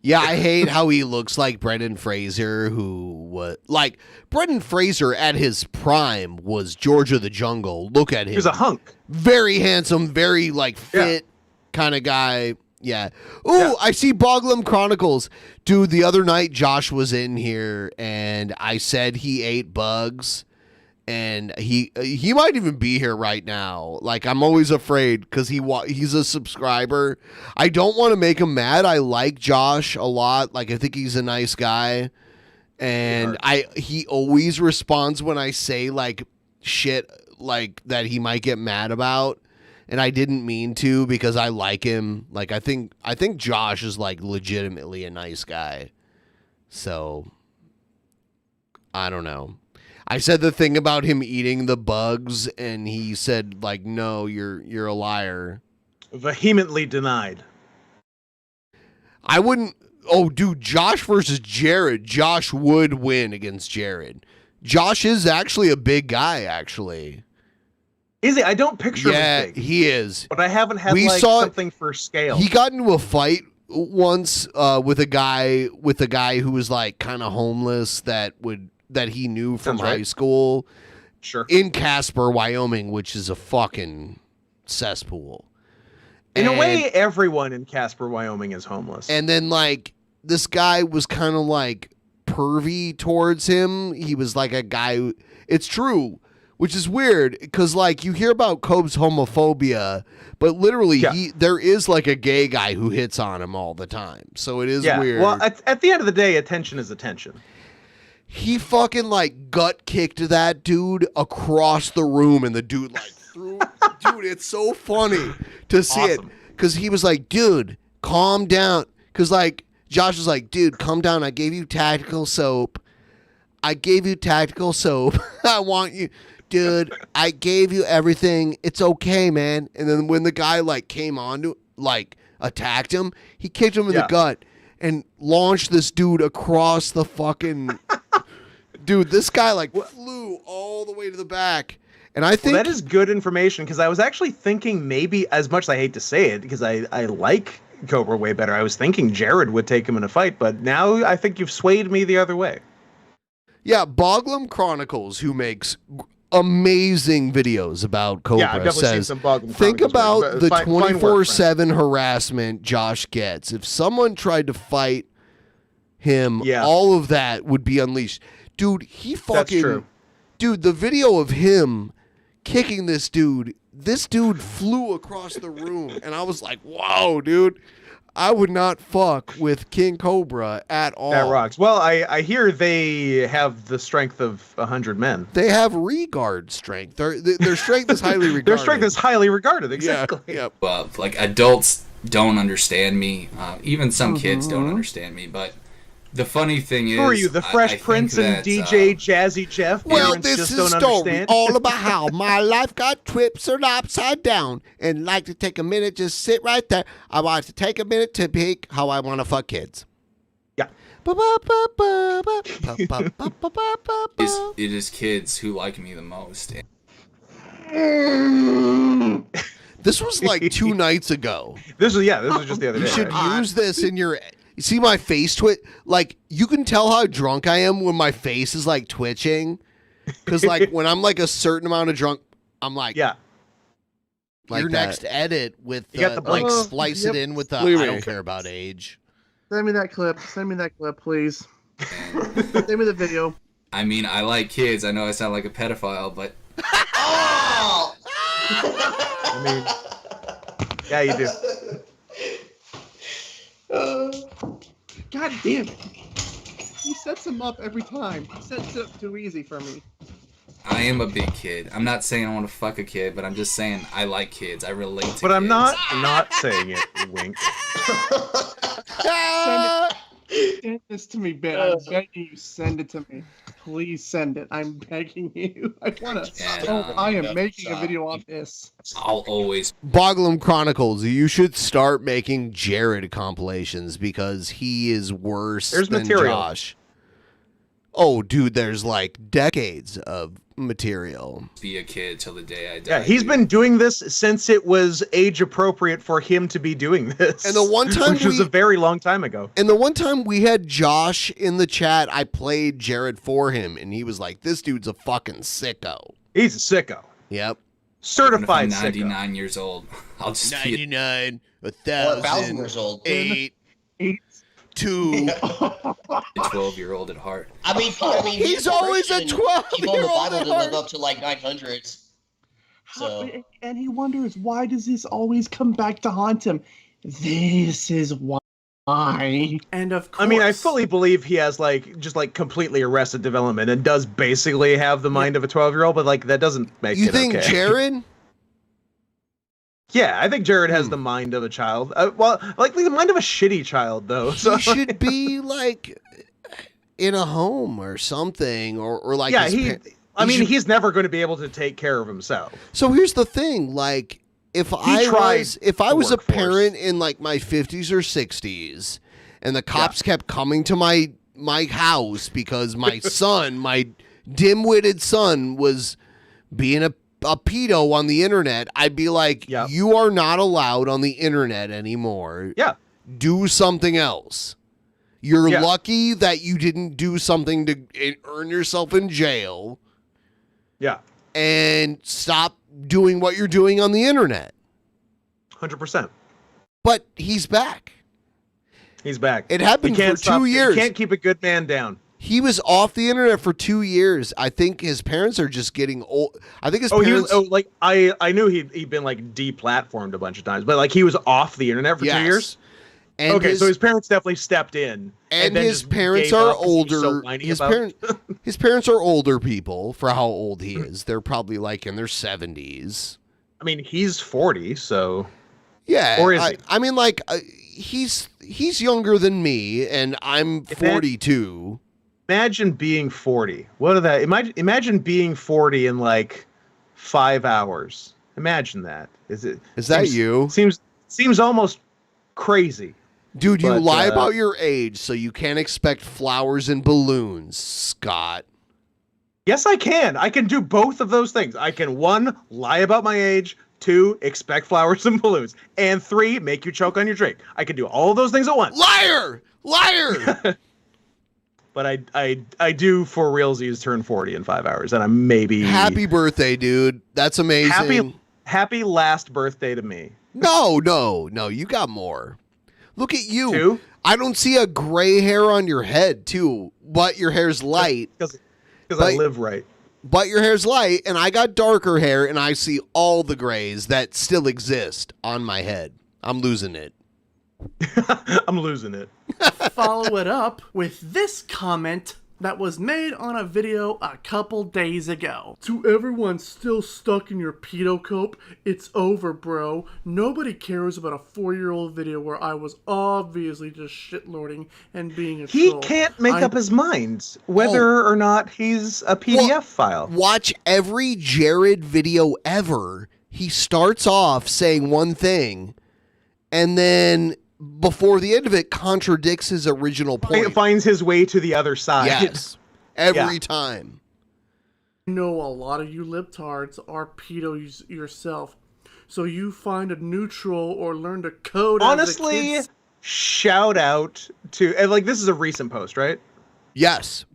Yeah, I hate how he looks like Brendan Fraser, Brendan Fraser at his prime was George of the Jungle. Look at him. He was a hunk. Very handsome, very fit kind of guy. Yeah. Ooh, I see Boglum Chronicles. Dude, the other night Josh was in here and I said he ate bugs. And he might even be here right now. Like, I'm always afraid because he's a subscriber. I don't want to make him mad. I like Josh a lot. Like, I think he's a nice guy. And he always responds when I say, like, shit, like, that he might get mad about. And I didn't mean to because I like him. Like, I think Josh is, like, legitimately a nice guy. So, I don't know. I said the thing about him eating the bugs, and he said, like, no, you're a liar. Vehemently denied. I wouldn't. Oh, dude, Josh versus Jared. Josh would win against Jared. Josh is actually a big guy, actually. Is he? I don't picture him as big. He is. But I haven't had something for scale. He got into a fight once with a guy who was like kind of homeless that he knew from high school. Sure. In Casper, Wyoming, which is a fucking cesspool. In a way, everyone in Casper, Wyoming is homeless. And then, like, this guy was kind of, like, pervy towards him. He was, like, a guy it's true, which is weird, because, like, you hear about Cobb's homophobia, but literally, there is, like, a gay guy who hits on him all the time. So it is weird. Well, at the end of the day, attention is attention. He fucking, like, gut kicked that dude across the room, and the dude, like, threw... Dude, it's so funny to see it. Because he was like, dude, calm down. Because, like, Josh was like, dude, calm down. I gave you tactical soap. I want you... Dude, I gave you everything. It's okay, man. And then when the guy, like, came on to, like, attacked him, he kicked him in the gut and launched this dude across the fucking... Dude, this guy, like, flew all the way to the back. And I think... that is good information, because I was actually thinking maybe, as much as I hate to say it, because I like Cobra way better, I was thinking Jared would take him in a fight, but now I think you've swayed me the other way. Yeah, Boglum Chronicles, who makes amazing videos about Cobra, I've definitely says, seen some Boglum think Chronicles about the fine work, 24/7 harassment Josh gets. If someone tried to fight him, all of that would be unleashed. Dude, he fucking... That's true. Dude, the video of him kicking this dude flew across the room, and I was like, whoa, dude. I would not fuck with King Cobra at all. That rocks. Well, I hear they have the strength of 100 men. They have regard strength. Their strength is highly regarded. Their strength is highly regarded, exactly. Yeah. Like, adults don't understand me. Even some kids don't understand me, but the funny thing is... Who are you, the Fresh Prince and DJ Jazzy Jeff? Well, Parents this just is don't a story understand? all about how my life got twisted upside down. And like to take a minute, just sit right there. I want to take a minute to pick how I want to fuck kids. Yeah. It is kids who like me the most. This was like 2 nights ago. This was just the other day. You should use this in your... You see my face twitch? Like, you can tell how drunk I am when my face is, like, twitching. Because, like, when I'm, like, a certain amount of drunk, I'm like... Yeah. Like your next edit with... You got the like, blinks. splice it in with the... Wait. I don't care about age. Send me that clip. Send me that clip, please. Send me the video. I mean, I like kids. I know I sound like a pedophile, but... I mean... Yeah, you do. God damn it. He sets him up every time. He sets it up too easy for me. I am a big kid. I'm not saying I want to fuck a kid, but I'm just saying I like kids. I relate to kids. But I'm not saying it, wink. Send this to me, Ben. I'm begging you, send it to me. Please send it. I'm begging you. I am making a video on this. I'll always... Boglum Chronicles, you should start making Jared compilations because he is worse than material. Josh. Oh, dude, there's like decades of material. Be a kid till the day I die. Yeah, he's been doing this since it was age appropriate for him to be doing this. And the one time which was a very long time ago. And the one time we had Josh in the chat, I played Jared for him, and he was like, "This dude's a fucking sicko." He's a sicko. Yep. Certified Even if I'm 99 sicko. years old. I'll just 99, 1,000 years old. 8, 2. 12-year-old at heart. I mean, he's always a 12-year-old People in the Bible at to live heart. up to like 900s. So And he wonders, why does this always come back to haunt him? This is why. And of course... I mean, I fully believe he has just completely arrested development and does basically have the mind of a 12-year-old, but like that doesn't make You it think okay. Jared? Yeah, I think Jared has the mind of a child. Well, like the mind of a shitty child, though. So He should be like in a home or something, or like yeah, his he's never going to be able to take care of himself. So here's the thing, like if I was a workforce. parent in like my 50s or 60s and the cops kept coming to my house because my son, my dim-witted son was being a pedo on the internet, I'd be like, you are not allowed on the internet anymore. Yeah. Do something else. You're lucky that you didn't do something to earn yourself in jail. Yeah. And stop doing what you're doing on the internet. 100%. But he's back. He's back. It happened for 2 years. You can't keep a good man down. He was off the internet for 2 years. I think his parents are just getting old. I think his parents... I knew he'd been like deplatformed a bunch of times, but like he was off the internet for 2 years. And okay, so his parents definitely stepped in. And then his just parents gave are up 'cause he was so older. whiny His about it. his parents are older people for how old he is. They're probably like in their 70s. I mean, he's 40, so yeah. Or is he? I mean, like he's younger than me, and I'm 42. Imagine being 40. What are that? Imagine being 40 in like 5 hours. Imagine that. Is that you? Seems almost crazy. Dude, you lie about your age, so you can't expect flowers and balloons, Scott. Yes, I can. I can do both of those things. I can 1, lie about my age, 2, expect flowers and balloons, and 3, make you choke on your drink. I can do all of those things at once. Liar! Liar! But I do for realsies turn 40 in 5 hours, and I'm maybe... Happy birthday, dude. That's amazing. Happy last birthday to me. No, you got more. Look at you. 2? I don't see a gray hair on your head, too, but your hair's light. Because I live right. But your hair's light, and I got darker hair, and I see all the grays that still exist on my head. I'm losing it. I'm losing it. Follow it up with this comment that was made on a video a couple days ago. To everyone still stuck in your pedo cope, it's over, bro. Nobody cares about a 4-year-old video where I was obviously just shitlording and being a troll. He can't make up his mind whether or not he's a PDF file. Watch every Jared video ever. He starts off saying one thing, and then before the end of it contradicts his original point. It finds his way to the other side. Yes. Every time. I know a lot of you libtards are pedos yourself, so you find a neutral or learn to code. Honestly, shout out to, and like, this is a recent post, right? Yes.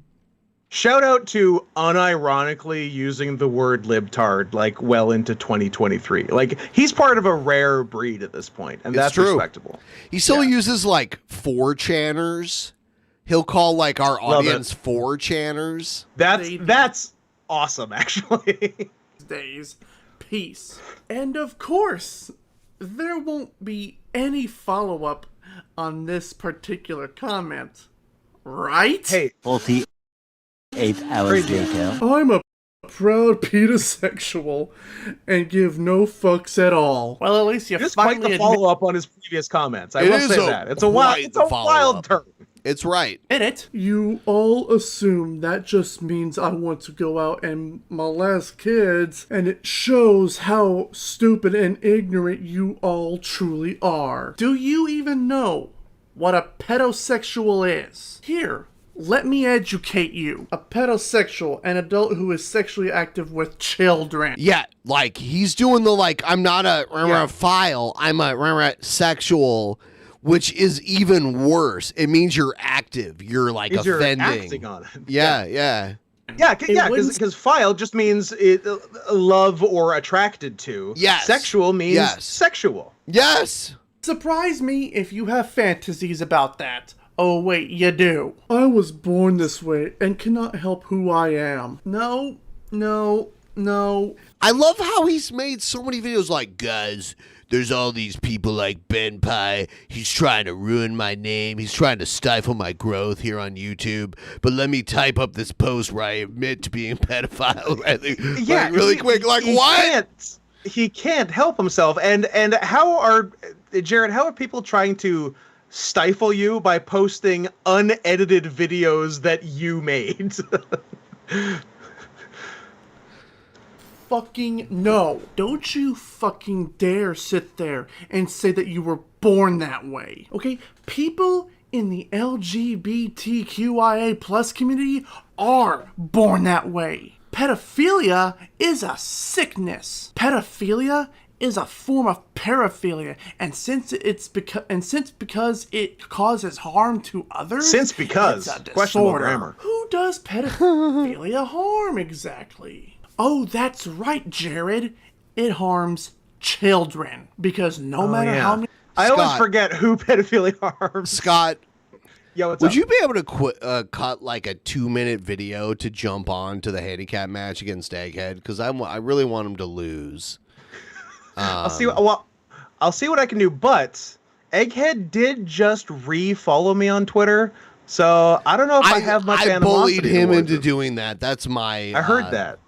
Shout out to unironically using the word libtard like well into 2023. Like, he's part of a rare breed at this point, and that's respectable. He still uses like 4chaners. He'll call like our audience 4chaners. That's awesome, actually. Days. Peace. And of course, there won't be any follow-up on this particular comment. Right? Hey. 48 hours later. I'm a proud pedosexual and give no fucks at all. Well, at least you It's finally quite the follow-up on his previous comments. I will say that. It's a wild turn. It's right. In it. You all assume that just means I want to go out and molest kids, and it shows how stupid and ignorant you all truly are. Do you even know what a pedosexual is? Here, let me educate you. A pedosexual, an adult who is sexually active with children. Yeah, like he's doing the like, I'm not a file, I'm a sexual, which is even worse. It means you're active. You're like offending. You're acting on it. Yeah. Because file just means love or attracted to. Yes. Sexual means sexual. Yes. Surprise me if you have fantasies about that. Oh wait, you do. I was born this way and cannot help who I am. No. I love how he's made so many videos like, guys, there's all these people like Ben Pye. He's trying to ruin my name. He's trying to stifle my growth here on YouTube. But let me type up this post where I admit to being a pedophile. Really quick. Like, what? He can't help himself. And how are, Jared, how are people trying to stifle you by posting unedited videos that you made? Fucking no. Don't you fucking dare sit there and say that you were born that way. Okay? People in the LGBTQIA plus community are born that way. Pedophilia is a sickness. Pedophilia is a form of paraphilia, and since because it causes harm to others, it's a disorder. Questionable grammar. Who does pedophilia harm exactly? Oh, that's right, Jared. It harms children because no matter how many. I always forget who pedophilia harms. Scott. Yo, what's Would up? you be able to cut like a 2-minute video to jump on to the handicap match against Egghead? Because I really want him to lose. I'll see what I can do. But Egghead did just re-follow me on Twitter, so I don't know if I have much animosity. I bullied him into doing that. That's my. I heard that.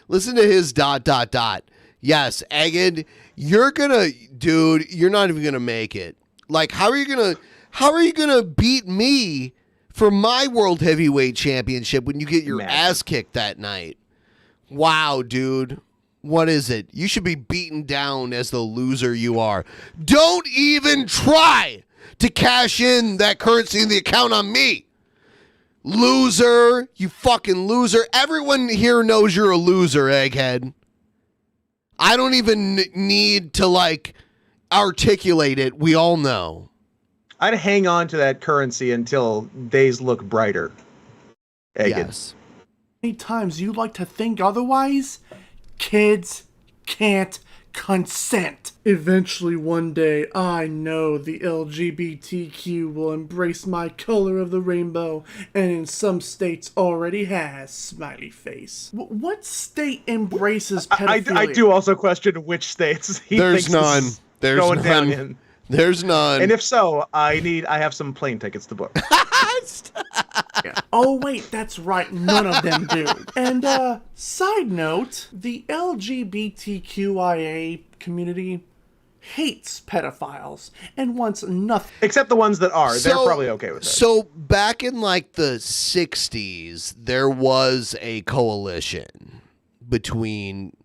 Listen to his ... Yes, Egghead, you're not even gonna make it. Like, how are you gonna beat me for my World Heavyweight Championship when you get your ass kicked that night? Wow, dude. What is it? You should be beaten down as the loser you are. Don't even try to cash in that currency in the account on me. Loser. You fucking loser. Everyone here knows you're a loser, Egghead. I don't even need to, like, articulate it. We all know. I'd hang on to that currency until days look brighter. Egghead. Yes. Many times you like to think otherwise? Kids can't consent. Eventually one day, I know the LGBTQ will embrace my color of the rainbow, and in some states already has, smiley face. What state embraces pedophilia? I do also question which states he There's thinks none. this is There's going none. down in. There's none. And if so, I have some plane tickets to book. Oh wait, that's right, none of them do. And side note, the LGBTQIA community hates pedophiles and wants nothing. Except the ones that are. They're probably okay with that. So back in like the 60s, there was a coalition between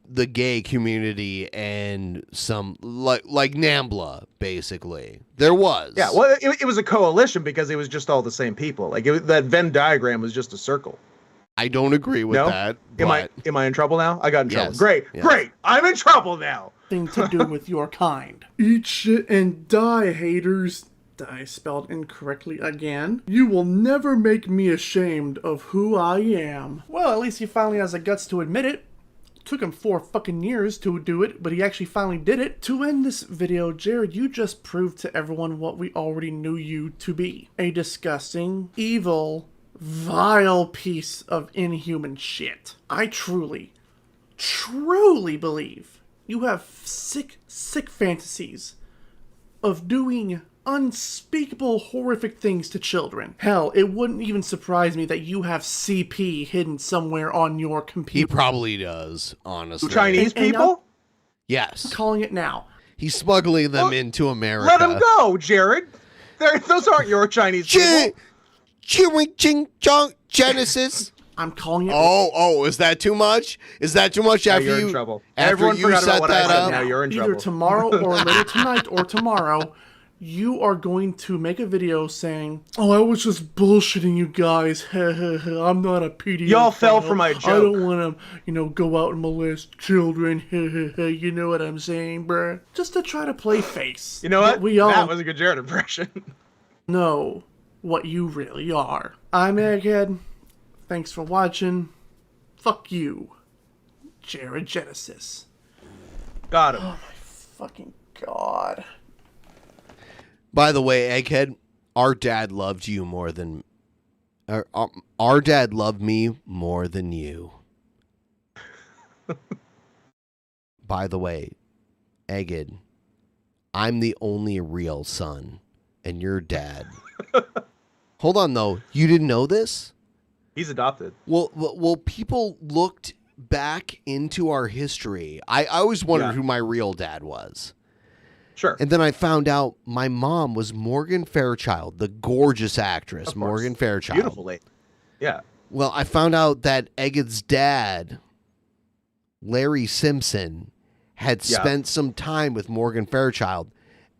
the gay community and some like NAMBLA, basically. There was. Yeah, well, it was a coalition because it was just all the same people. Like that Venn diagram was just a circle. I don't agree with that. Am I in trouble now? I got in trouble. Yes. Great. I'm in trouble now. Thing to do with your kind. Eat shit and die, haters. Die spelled incorrectly again. You will never make me ashamed of who I am. Well, at least he finally has the guts to admit it. Took him 4 fucking years to do it, but he actually finally did it. To end this video, Jared, you just proved to everyone what we already knew you to be. A disgusting, evil, vile piece of inhuman shit. I truly, truly believe you have sick fantasies of doing unspeakable, horrific things to children. Hell, it wouldn't even surprise me that you have CP hidden somewhere on your computer. He probably does, honestly. Chinese people? Yes. I'm calling it now. He's smuggling them into America. Let him go, Jared. Those aren't your Chinese people. Genesis. I'm calling it. Oh, is that too much? Is that too much after you're you? in trouble. After Everyone you forgot set about what I that said. up, Now you're in Either trouble. tomorrow or later tonight or tomorrow, you are going to make a video saying, "Oh, I was just bullshitting you guys. I'm not a pedophile. Y'all fell for my joke. I don't want to, go out and molest children. You know what I'm saying, bruh? Just to try to play face. You know what? We all That was a good Jared impression. know what you really are. I'm Egghead. Thanks for watching. Fuck you, Jared Genesis. Got him. Oh my fucking god. By the way, Egghead, our dad loved you more than... Our dad loved me more than you. By the way, Egghead, I'm the only real son, and your dad... Hold on, though. You didn't know this? He's adopted. Well, people looked back into our history. I always wondered who my real dad was. Sure. And then I found out my mom was Morgan Fairchild, the gorgeous actress, Morgan Fairchild. Beautiful lady. Yeah. Well, I found out that Egghead's dad, Larry Simpson, had spent some time with Morgan Fairchild,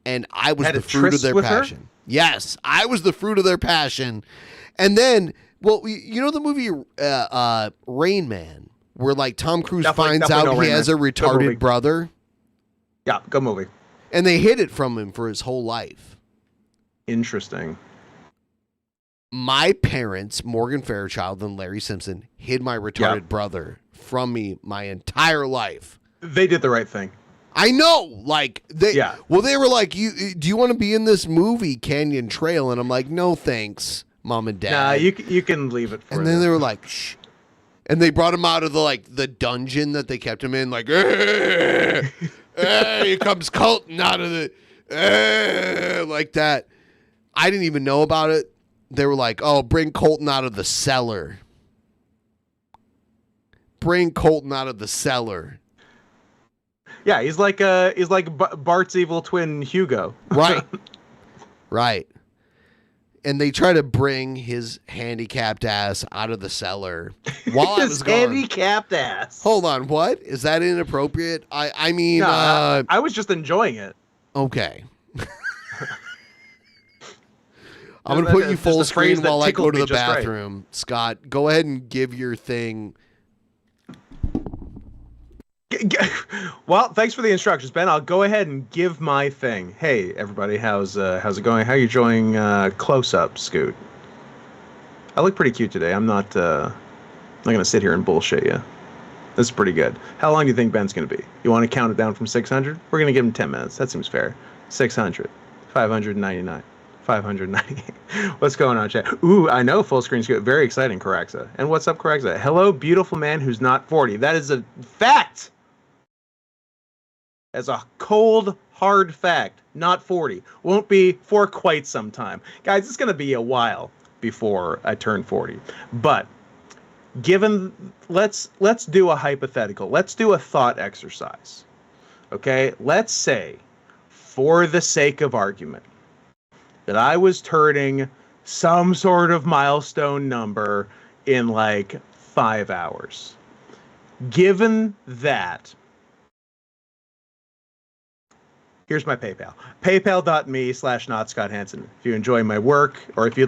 and I was the fruit of their passion. Yes, I was the fruit of their passion. And then, well, you know the movie Rain Man, where like Tom Cruise finds out he has a retarded brother? Yeah, good movie. And they hid it from him for his whole life. Interesting. My parents, Morgan Fairchild and Larry Simpson, hid my retarded brother from me my entire life. They did the right thing. I know. Like, they were like, do you want to be in this movie, Canyon Trail? And I'm like, no, thanks, Mom and Dad. Nah, you can leave it for And then they were like, shh. And they brought him out of the dungeon that they kept him in, like, here comes Colton out of the, like that. I didn't even know about it. They were like, oh, bring Colton out of the cellar. Bring Colton out of the cellar. Yeah, he's like Bart's evil twin Hugo. Right. Right. And they try to bring his handicapped ass out of the cellar while I was gone. Handicapped ass. Hold on, what? Is that inappropriate? I mean, no, I was just enjoying it. Okay. I'm going to put you full screen while I go to the bathroom. Right. Scott, go ahead and give your thing. Well, thanks for the instructions, Ben. I'll go ahead and give my thing. Hey, everybody, how's it going? How are you enjoying close-up, Scoot? I look pretty cute today. I'm not going to sit here and bullshit you. This is pretty good. How long do you think Ben's going to be? You want to count it down from 600? We're going to give him 10 minutes. That seems fair. 600, 599, 598. What's going on, chat? Ooh, I know, full screen Scoot. Very exciting, Caraxa. And what's up, Caraxa? Hello, beautiful man who's not 40. That is a fact! as a cold, hard fact, not 40. Won't be for quite some time. Guys, it's going to be a while before I turn 40. But let's do a hypothetical. Let's do a thought exercise. Okay? Let's say, for the sake of argument, that I was turning some sort of milestone number in like 5 hours. Given that, here's my PayPal. PayPal.me/NotScottHansen. If you enjoy my work, or if you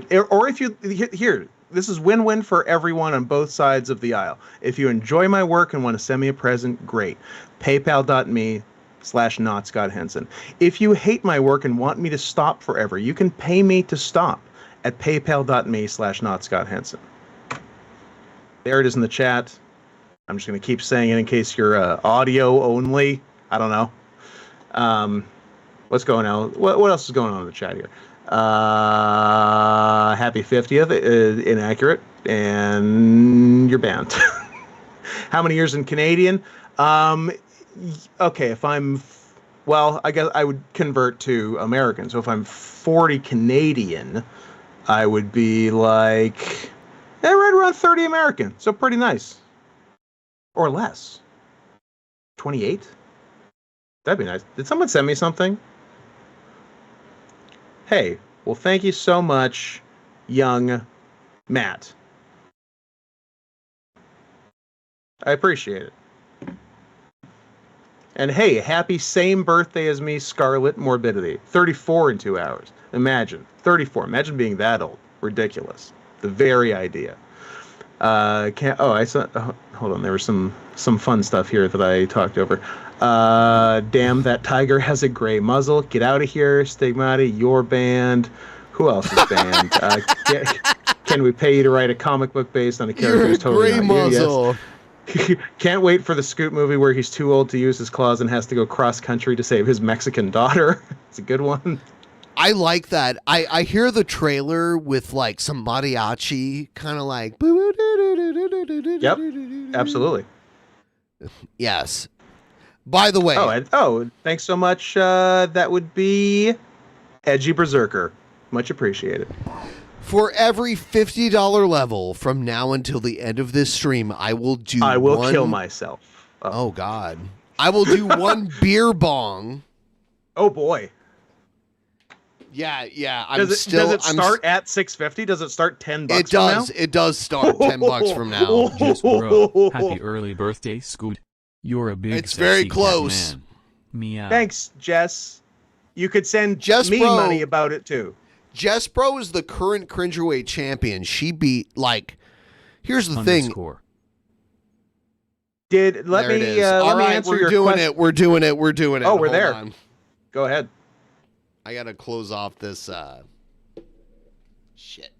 here, this is win-win for everyone on both sides of the aisle. If you enjoy my work and want to send me a present, great. PayPal.me/NotScottHansen. If you hate my work and want me to stop forever, you can pay me to stop at PayPal.me/NotScottHansen. There it is in the chat. I'm just going to keep saying it in case you're audio only. I don't know. What's going on? What else is going on in the chat here? Happy 50th, inaccurate, and you're banned. How many years in Canadian? Okay, I guess I would convert to American. So if I'm 40 Canadian, I would be like, right around 30 American. So pretty nice. Or less. 28? That'd be nice. Did someone send me something? Hey, well, thank you so much, young Matt. I appreciate it. And hey, happy same birthday as me, Scarlet Morbidity. 34 in 2 hours. Imagine. 34. Imagine being that old. Ridiculous. The very idea. Hold on. There was some fun stuff here that I talked over. Damn, that tiger has a gray muzzle. Get out of here, Stigmati. You're banned. Who else is banned? Can we pay you to write a comic book based on a character who's totally gray not muzzle. You? Yes. Can't wait for the Scoot movie where he's too old to use his claws and has to go cross country to save his Mexican daughter. It's a good one. I like that. I hear the trailer with like some mariachi, kind of like. Yep, absolutely. Yes. By the way. Thanks so much. That would be Edgy Berserker. Much appreciated. For every $50 level from now until the end of this stream, I will kill myself. Oh God. I will do one beer bong. Oh boy. Yeah. Does it start at $6.50? Does it start $10? It does. It does start $10 from now. Just bro. Happy early birthday, Scoot. You're a big. It's very close. Man. Meow. Thanks, Jess. You could send me money about it too. Jess Bro is the current Cringerweight champion. She beat here's the thing. Let me answer your question. We're doing it. Oh, we're Hold there. on. Go ahead. I gotta close off this shit.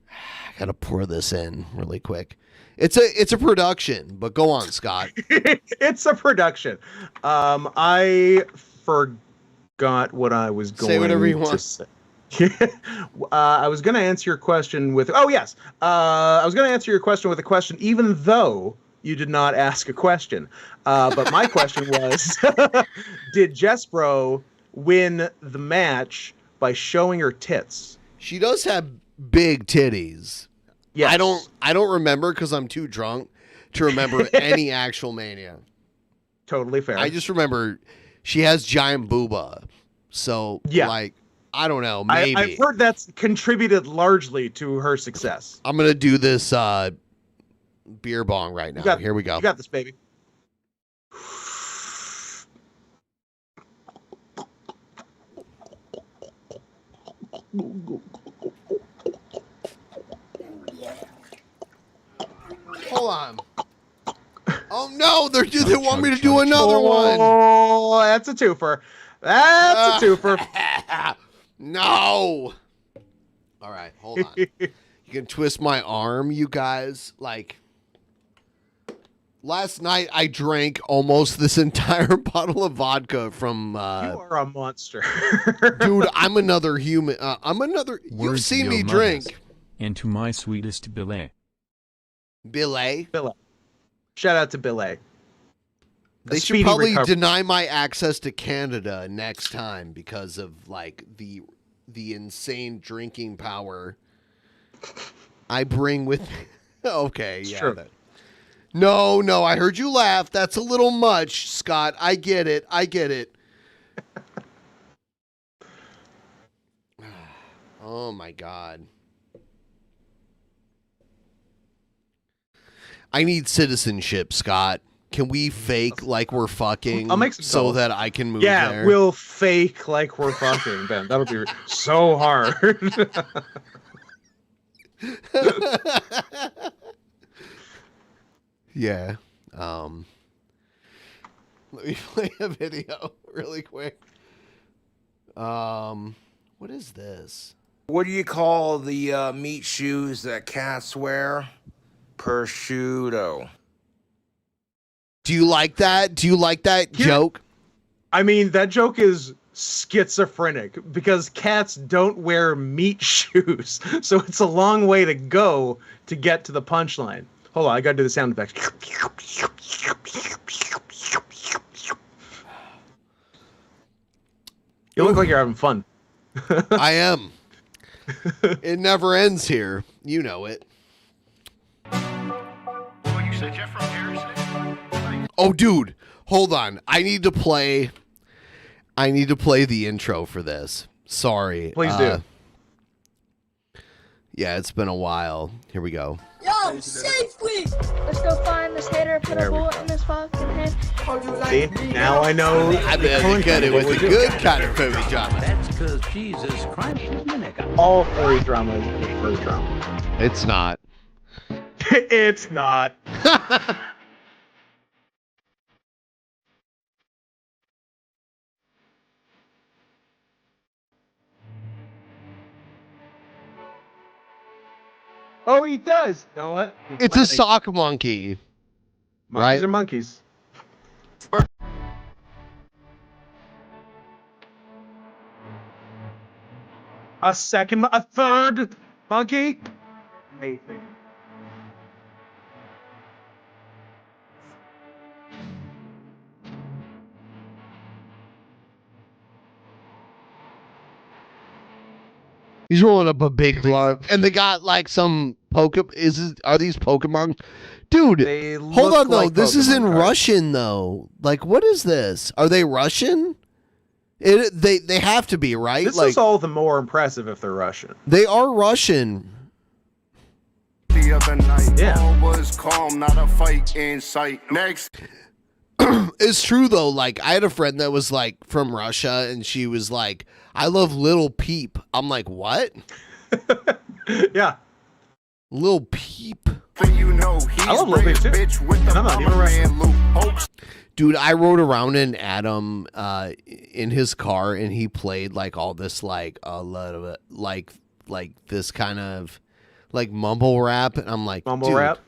I gotta pour this in really quick. It's a production, but go on, Scott. It's a production. I forgot what I was going to say. Whatever you want. I was going to answer your question with I was going to answer your question with a question, even though you did not ask a question. But my question was, did Jessbro win the match by showing her tits? She does have big titties. Yes. I don't remember because I'm too drunk to remember any actual Mania. Totally fair. I just remember she has giant booba. So I don't know. Maybe I've heard that's contributed largely to her success. I'm gonna do this beer bong right now. Here we go. You got this, baby. Hold on. Oh no, they want me to do another one. Oh, that's a twofer. That's a twofer. No. All right, hold on. You can twist my arm, you guys. Last night I drank almost this entire bottle of vodka from you are a monster. Dude, I'm another human. You've seen me drink. And to my sweetest Billet. Billet? Shout out to Billet. They should probably deny my access to Canada next time because of like the insane drinking power I bring with. Okay, it's yeah. True. No, I heard you laugh. That's a little much, Scott. I get it. Oh my God. I need citizenship, Scott. Can we fake like we're fucking I'll make some so calls. that I can move Yeah, there? we'll fake like we're fucking, Ben. That'll be so hard. Yeah. Let me play a video really quick. What is this? What do you call the meat shoes that cats wear? Prosciutto. Do you like that? Do you like that joke? I mean, that joke is schizophrenic because cats don't wear meat shoes. So it's a long way to go to get to the punchline. Hold on, I gotta do the sound effects. You look like you're having fun. I am. It never ends here. You know it. Oh, dude, hold on. I need to play the intro for this. Sorry. Please do. Yeah, it's been a while. Here we go. Yo, safely! Let's go find this hater, put a bullet in his fucking head. See, now I know. I better get it with the good kind of furry drama. That's because Jesus Christ is a nigga. All furry drama is furry drama. It's not. It's not. Oh, he does. You know what? It's a sock monkey. Monkeys are monkeys. A third monkey. Amazing. He's rolling up a big blunt, and they got like some Are these Pokemon? Dude, hold on though. like This is in Pokemon cards. Russian though. Like, what is this? Are they Russian? They have to be, right? This like, is all the more impressive if they're Russian. They are Russian. The other night, Yeah. all was calm, not a fight in sight. Next. It's true though. Like, I had a friend that was like from Russia, and she was like, "I love Little Peep." I'm like, "What?" Yeah. Little Peep. You know, he's I love Little Peep too. bitch with the I'm not even mama Russian. man Luke Hopes. Dude, I rode around in Adam in his car, and he played like all this like a lot of it, like this kind of like mumble rap, and I'm like, Mumble dude, rap?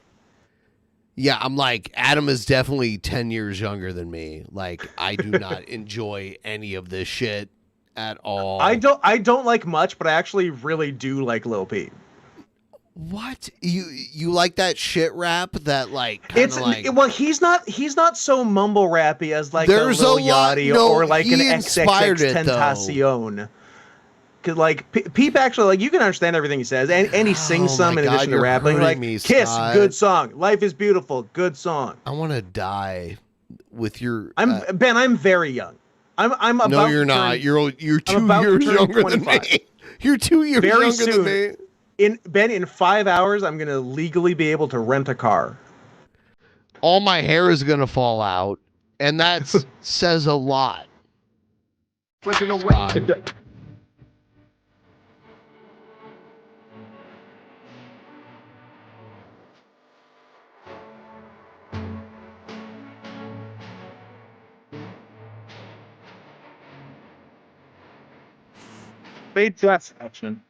Yeah, I'm like, Adam is definitely 10 years younger than me. Like, I do not enjoy any of this shit at all. I don't like much, but I actually really do like Lil Peep. What? You like that shit rap that like kind It's of like well, he's not so mumble rappy as like There's a Lil a lot- Yachty no, or like an he inspired XXX it, though. Tentacion. Cause like Peep actually, like, you can understand everything he says, and he sings Oh some my in God, addition to you're rapping. hurting Like me, Kiss, Scott. good song. Life is beautiful, good song. I want to die with your Ben. I'm very young. I'm about No, you're to not. turn- You're I'm 2 about to years turn younger 25. than me. You're 2 years Very younger soon. than me. In 5 hours, I'm gonna legally be able to rent a car. All my hair is gonna fall out, and that says a lot. Flipping away. Fade to that action.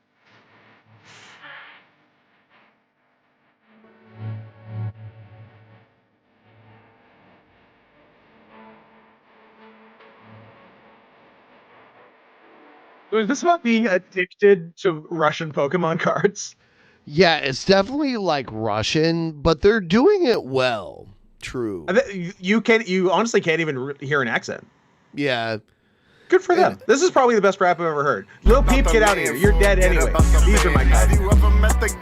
Is this about being addicted to Russian Pokemon cards? Yeah, it's definitely like Russian, but they're doing it well. True. You honestly can't even hear an accent. Yeah. Good for them. This is probably the best rap I've ever heard. Lil Peep, get out of here. You're dead anyway. These are my guys.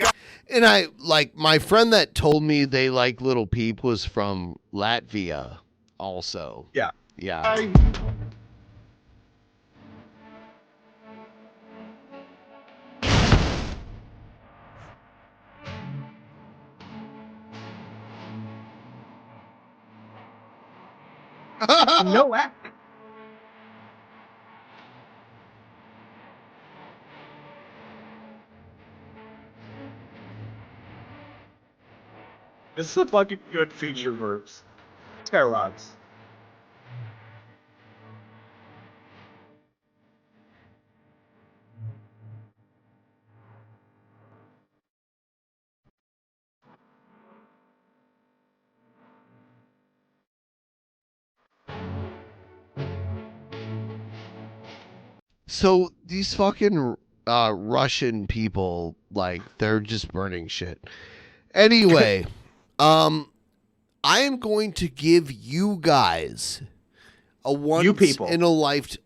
And I like my friend that told me they like Little Peep was from Latvia also. Yeah. Yeah. No act. This is a fucking good feature groups. Terrorods. So these fucking Russian people, like, they're just burning shit. Anyway, I am going to give you guys a once in a lifetime.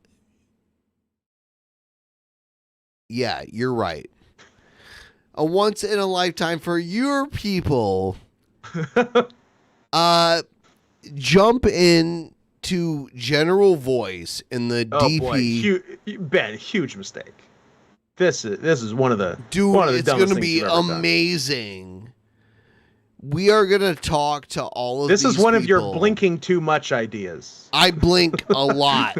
Yeah, you're right. A once in a lifetime for your people. Jump in to general voice in the DP. Boy. Ben, huge mistake. This is one of the Dude, one of the it's dumbest gonna things be you've ever done. amazing. We are gonna talk to all of This these is one of your people. blinking too much ideas. I blink a lot.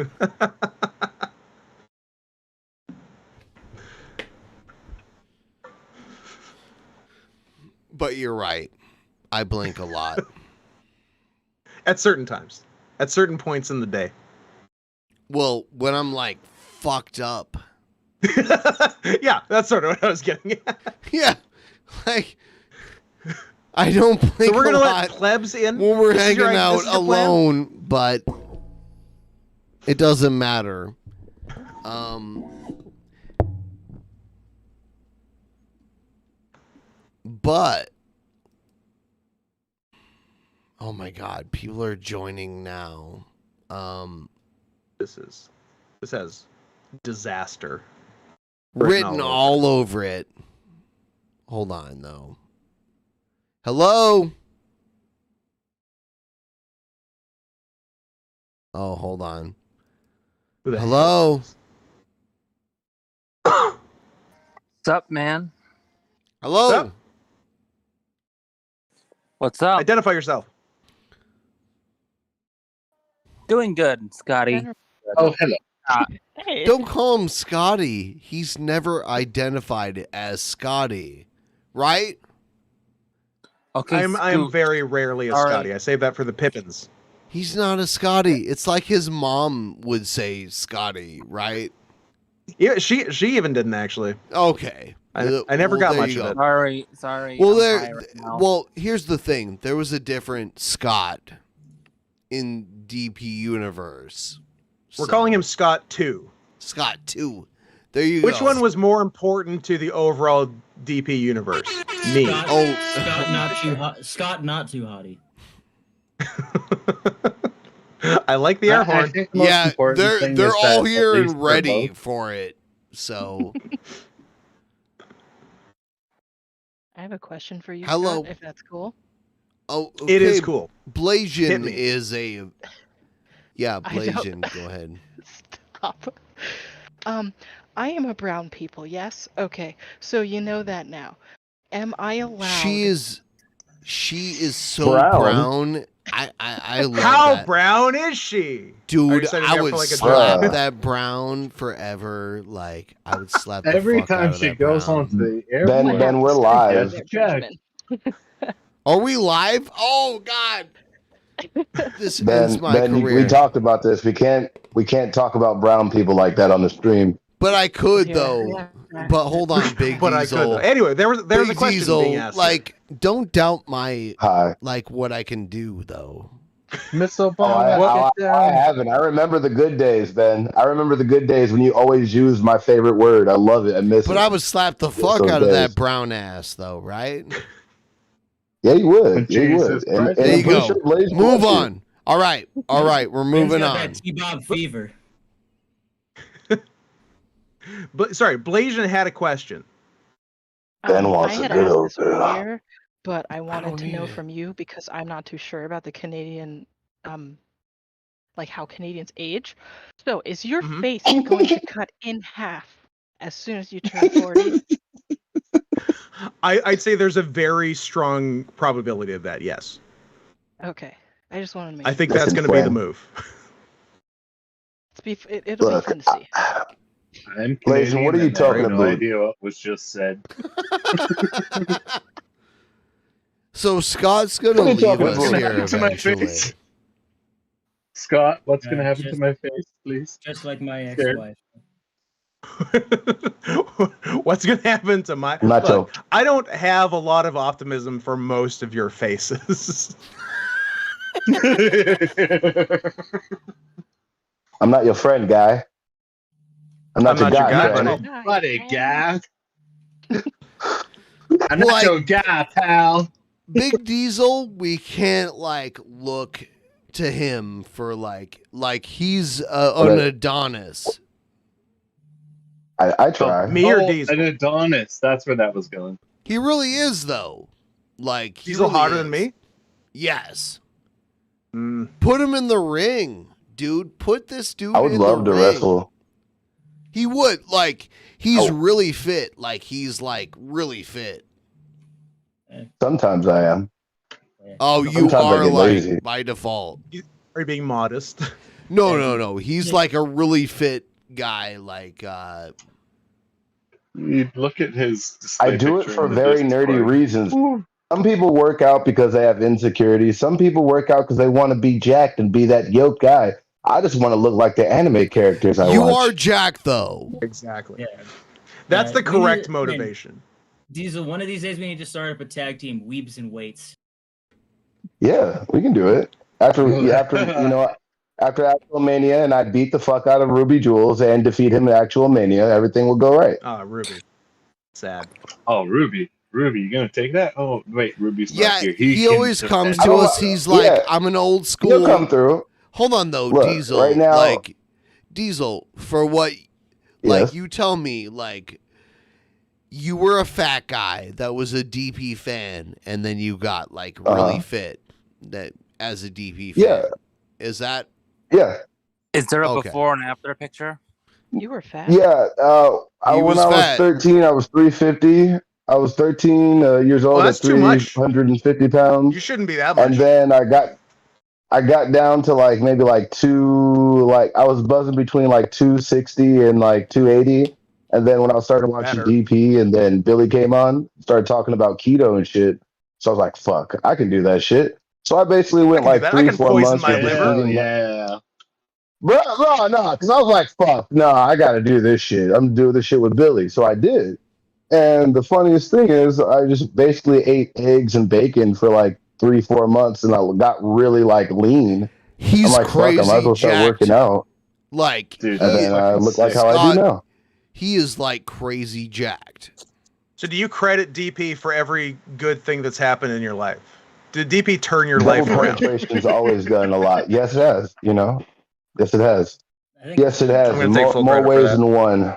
But you're right. I blink a lot. At certain times. At certain points in the day. Well, when I'm like fucked up. Yeah, that's sort of what I was getting at. Yeah. Like I don't blink So we're gonna a let lot plebs in when we're This is hanging your- out this is your plan? alone, but it doesn't matter. But oh my god, people are joining now. This has disaster Written all over it. Hold on though. Hello? Oh, hold on. Hello? What's up, man? Hello? What's up? Identify yourself. Doing good, Scotty. Oh, hello. Don't call him Scotty. He's never identified as Scotty. Right? Okay, I am very rarely a All right. Scotty. I save that for the Pippins. He's not a Scotty. It's like his mom would say Scotty, right? Yeah, she even didn't actually. Okay. I never got there much you of go. it. Sorry. Well, I'm high right now. well, here's the thing. There was a different Scott in DP universe. We're calling him Scott 2. Scott 2. There you go. Which one was more important to the overall DP universe? Me. Scott not too hottie. I like the air horn. Yeah, they're all here and ready for it. So I have a question for you, Hello. Scott, if that's cool. Oh, It is okay, cool. Hit Blasian me. is a yeah. I don't- Blasian, go ahead. Stop. I am a brown people, yes? Okay, so you know that now. Am I allowed? She is so Brown? brown. I love How that. brown is she? Are Dude, you sitting I there would for like a slap drink? that brown forever. Like I would slap the Every fuck out time of she that goes brown. onto the air. Ben, we're live. Check. Are we live? Oh God! This Ben, ends my Ben, career. we talked about this. We can't talk about brown people like that on the stream. But I could though. But hold on, Big But I Diesel. could, though. Anyway, there was a Big question Diesel, being asked. like, don't doubt my Hi. like what I can do though. Miss Oh, Obama. I haven't. I remember the good days, Ben. I remember the good days when you always used my favorite word. I love it. I miss it. But I would slap the fuck those out of that days. brown ass though, right? Yeah, he would. Yeah, he Jesus would. And Christ. There I'm you pretty go. sure Blaze Move wants you. on. All right. We're moving Got on. that T-Bob fever. But sorry, Blasian had a question. Ben I wants a had good asked old this girl. earlier, but I wanted to need know it. from you because I'm not too sure about the Canadian, like how Canadians age. So, is your face going to cut in half as soon as you turn 40? I'd say there's a very strong probability of that. Yes, Okay, I just wanted to make I sure. think that's Listen, going to be the friend. move. It'll be Look, fun to see. I'm Blazing, Canadian what are you and I have talking no about? idea what was just said. So Scott's gonna What are you leave talking us about? here To my eventually. face. Scott, what's going to happen to just- my face, please? Just like my Scared. ex-wife. What's going to happen to my... Nacho. Look, I don't have a lot of optimism for most of your faces. I'm not your friend, guy. I'm not your guy, friend. buddy. Buddy, guy. I'm not Like- your guy, pal. Big Diesel, we can't like look to him for like he's an Adonis. I try. Me or Diesel? An Adonis. That's where that was going. He really is though. Like he Diesel really hotter is. than me? Yes. Mm. Put him in the ring, dude. Put this dude I would in love the to ring. wrestle. He would. Like he's Oh. really fit. Like he's like really fit. Sometimes I am. Oh, you Sometimes I are get like lazy. by default. Are you being modest? No. He's like a really fit guy. Like You look at his display I do it picture for in the very Discord. nerdy reasons. Some people work out because they have insecurities. Some people work out because they want to be jacked and be that yoked guy. I just want to look like the anime characters I you watch. are Jack though. Exactly. Yeah. That's the We need correct to- motivation. Diesel, one of these days we need to start up a tag team, Weebs and Weights. Yeah, we can do it. After Actual Mania, and I beat the fuck out of Ruby Jules and defeat him in Actual Mania, everything will go right. Ruby. Sad. Oh, Ruby, you gonna take that? Oh, wait, Ruby's not Yeah, here. he can always comes defend. to us. He's like, yeah. I'm an old school. He'll come through. Hold on though, Look, Diesel. right now- like Diesel, for what like Yes. you tell me, like you were a fat guy that was a DP fan, and then you got like really fit that as a DP fan. Yeah. Is that Yeah. Is there a Okay. before and after picture? You were fat. Yeah. He When was I was fat. 13, I was 350. I was 13 years old Well, at that's too much. 350 pounds. You shouldn't be that much. And then I got down to like maybe like I was buzzing between like 260 and like 280. And then when I started watching Better. DP and then Billy came on, started talking about keto and shit. So I was like, fuck, I can do that shit. So I basically went I can do like that. I can 3-4 poison months my with just liver. eating. Yeah. Bro, no, because I was like, fuck, no, I got to do this shit. I'm doing this shit with Billy. So I did. And the funniest thing is I just basically ate eggs and bacon for like 3-4 months and I got really like lean. he's I'm like, crazy fuck, I might as well start jacked. working out. Like Dude, And that's then I fucking look like sick. how I Scott- do now. he is like crazy jacked. So do you credit DP for every good thing that's happened in your life? Did DP turn your Double life around? penetration's always done a lot. Yes, it has, Yes, it has. I think Yes, it has. I'm gonna take full More credit for ways that. than one.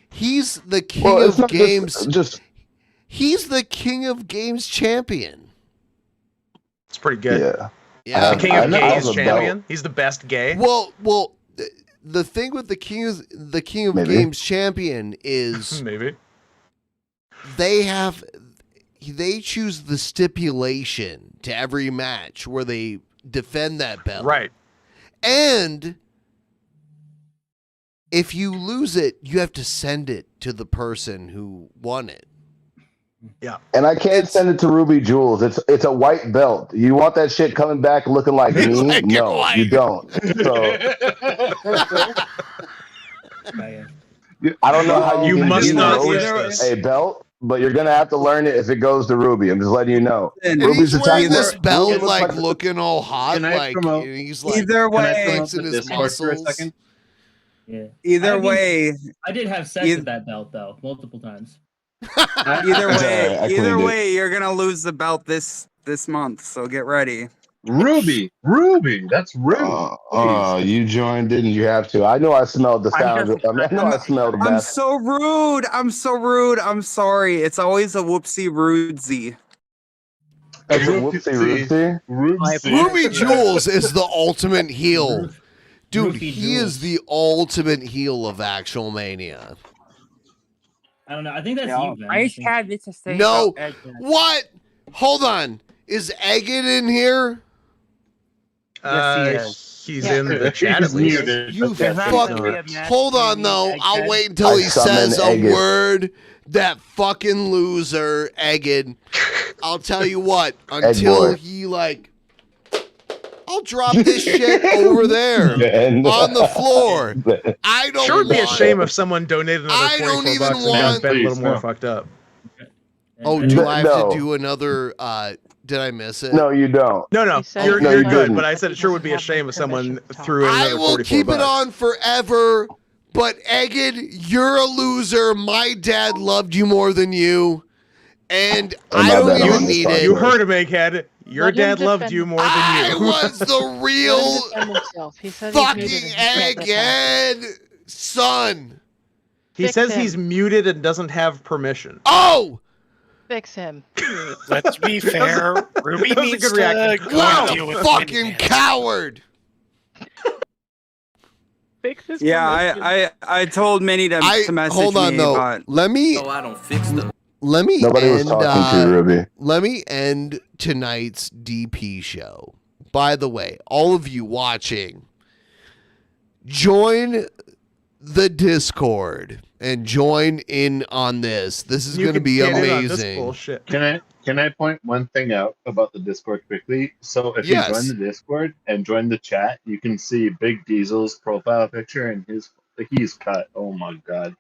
He's the king Well, it's of not games. just He's the king of games champion. It's pretty good. yeah. Yeah. The king of I have gays a champion. He's the best gay. Well, the thing with the king of Maybe. games champion is Maybe. they choose the stipulation to every match where they defend that belt. Right. And if you lose it, you have to send it to the person who won it. Yeah. And I can't send it to Ruby Jules. It's a white belt. You want that shit coming back looking like me? Like you're No, white. you don't. So I don't know how You can must do not those wish this. a belt, but you're gonna have to learn it if it goes to Ruby. I'm just letting you know. And Ruby's he's wearing attacking this her. belt, Ruby looks like the- looking all hot, Can I like promote- and he's like Either Can I way, promote flexing the his Discord for a muscles. second? Yeah. either I mean, way, I did have sex Eith- with that belt though, multiple times. Either way, you're gonna lose the belt this month. So get ready. Ruby, that's Ruby. You joined, didn't you have to? I know I smelled the sound. I smelled the I'm best. so rude. I'm sorry. It's always a whoopsie rudesy. Ruby Jules is the ultimate heel. Dude, he is the ultimate heel of Actual Mania. I don't know. I think that's you, Ben. I just had this to say. No. about Egghead. What? Hold on. Is Egghead in here? He's in the chat at least. You fuck. Hold on, though. I'll wait until he says a word. That fucking loser, Egghead. I'll tell you what. Until he, like... I'll drop this shit over there on the floor. I don't. Sure would be a shame if someone donated another $44 and got Ben a little more fucked up. Oh, do I have to do another? Did I miss it? No, you don't. No, you're you good. didn't. But I said it sure would be a shame if someone threw in another $44. I will keep it on forever. But Egghead, you're a loser. My dad loved you more than you, and I don't even need it. You heard him, Egghead. Your dad loved you more than you. I was the real fucking Egghead son. He says he's muted and doesn't have permission. Oh! Fix him. Let's be fair. Ruby That was a needs good to reaction. go What deal a with fucking coward! Fix his Yeah, I told Minnie to message hold on me, though. but Let me. I don't fix them. Let me Nobody was end, talking to you, Ruby. Let me end tonight's DP show. By the way, all of you watching, join the Discord and join in on this. This is going to be amazing. Can I point one thing out about the Discord quickly? So if you join the Discord and join the chat, you can see Big Diesel's profile picture and he's cut. Oh my god.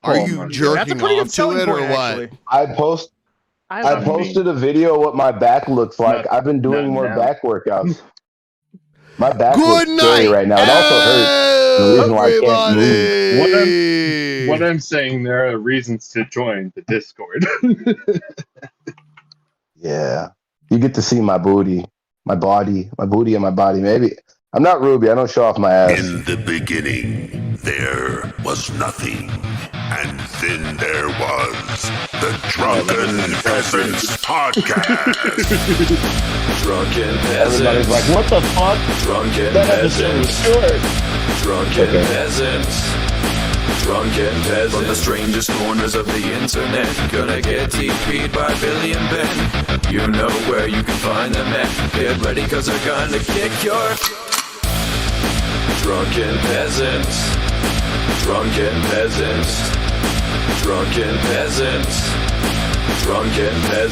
Are you jerking off to it or what? I posted a video of what my back looks like. I've been doing more back workouts. My back looks scary right now. It also hurts. The reason why I can't move. What I'm saying, there are reasons to join the Discord. Yeah. You get to see my booty, my booty and my body. Maybe. I'm not Ruby. I don't show off my ass. In the beginning, there was nothing. And then there was the Drunken Peasants podcast. Drunken Everybody's Peasants. like, what the fuck? Drunken That episode was Peasants. Drunken Okay. Peasants. Drunken Peasants. From the strangest corners of the internet. Gonna get TP'd by Billy and Ben. You know where you can find them at. Get ready cause they're gonna kick your Drunken Peasants. Drunken Peasants. Drunken Peasants. Drunken Peasants.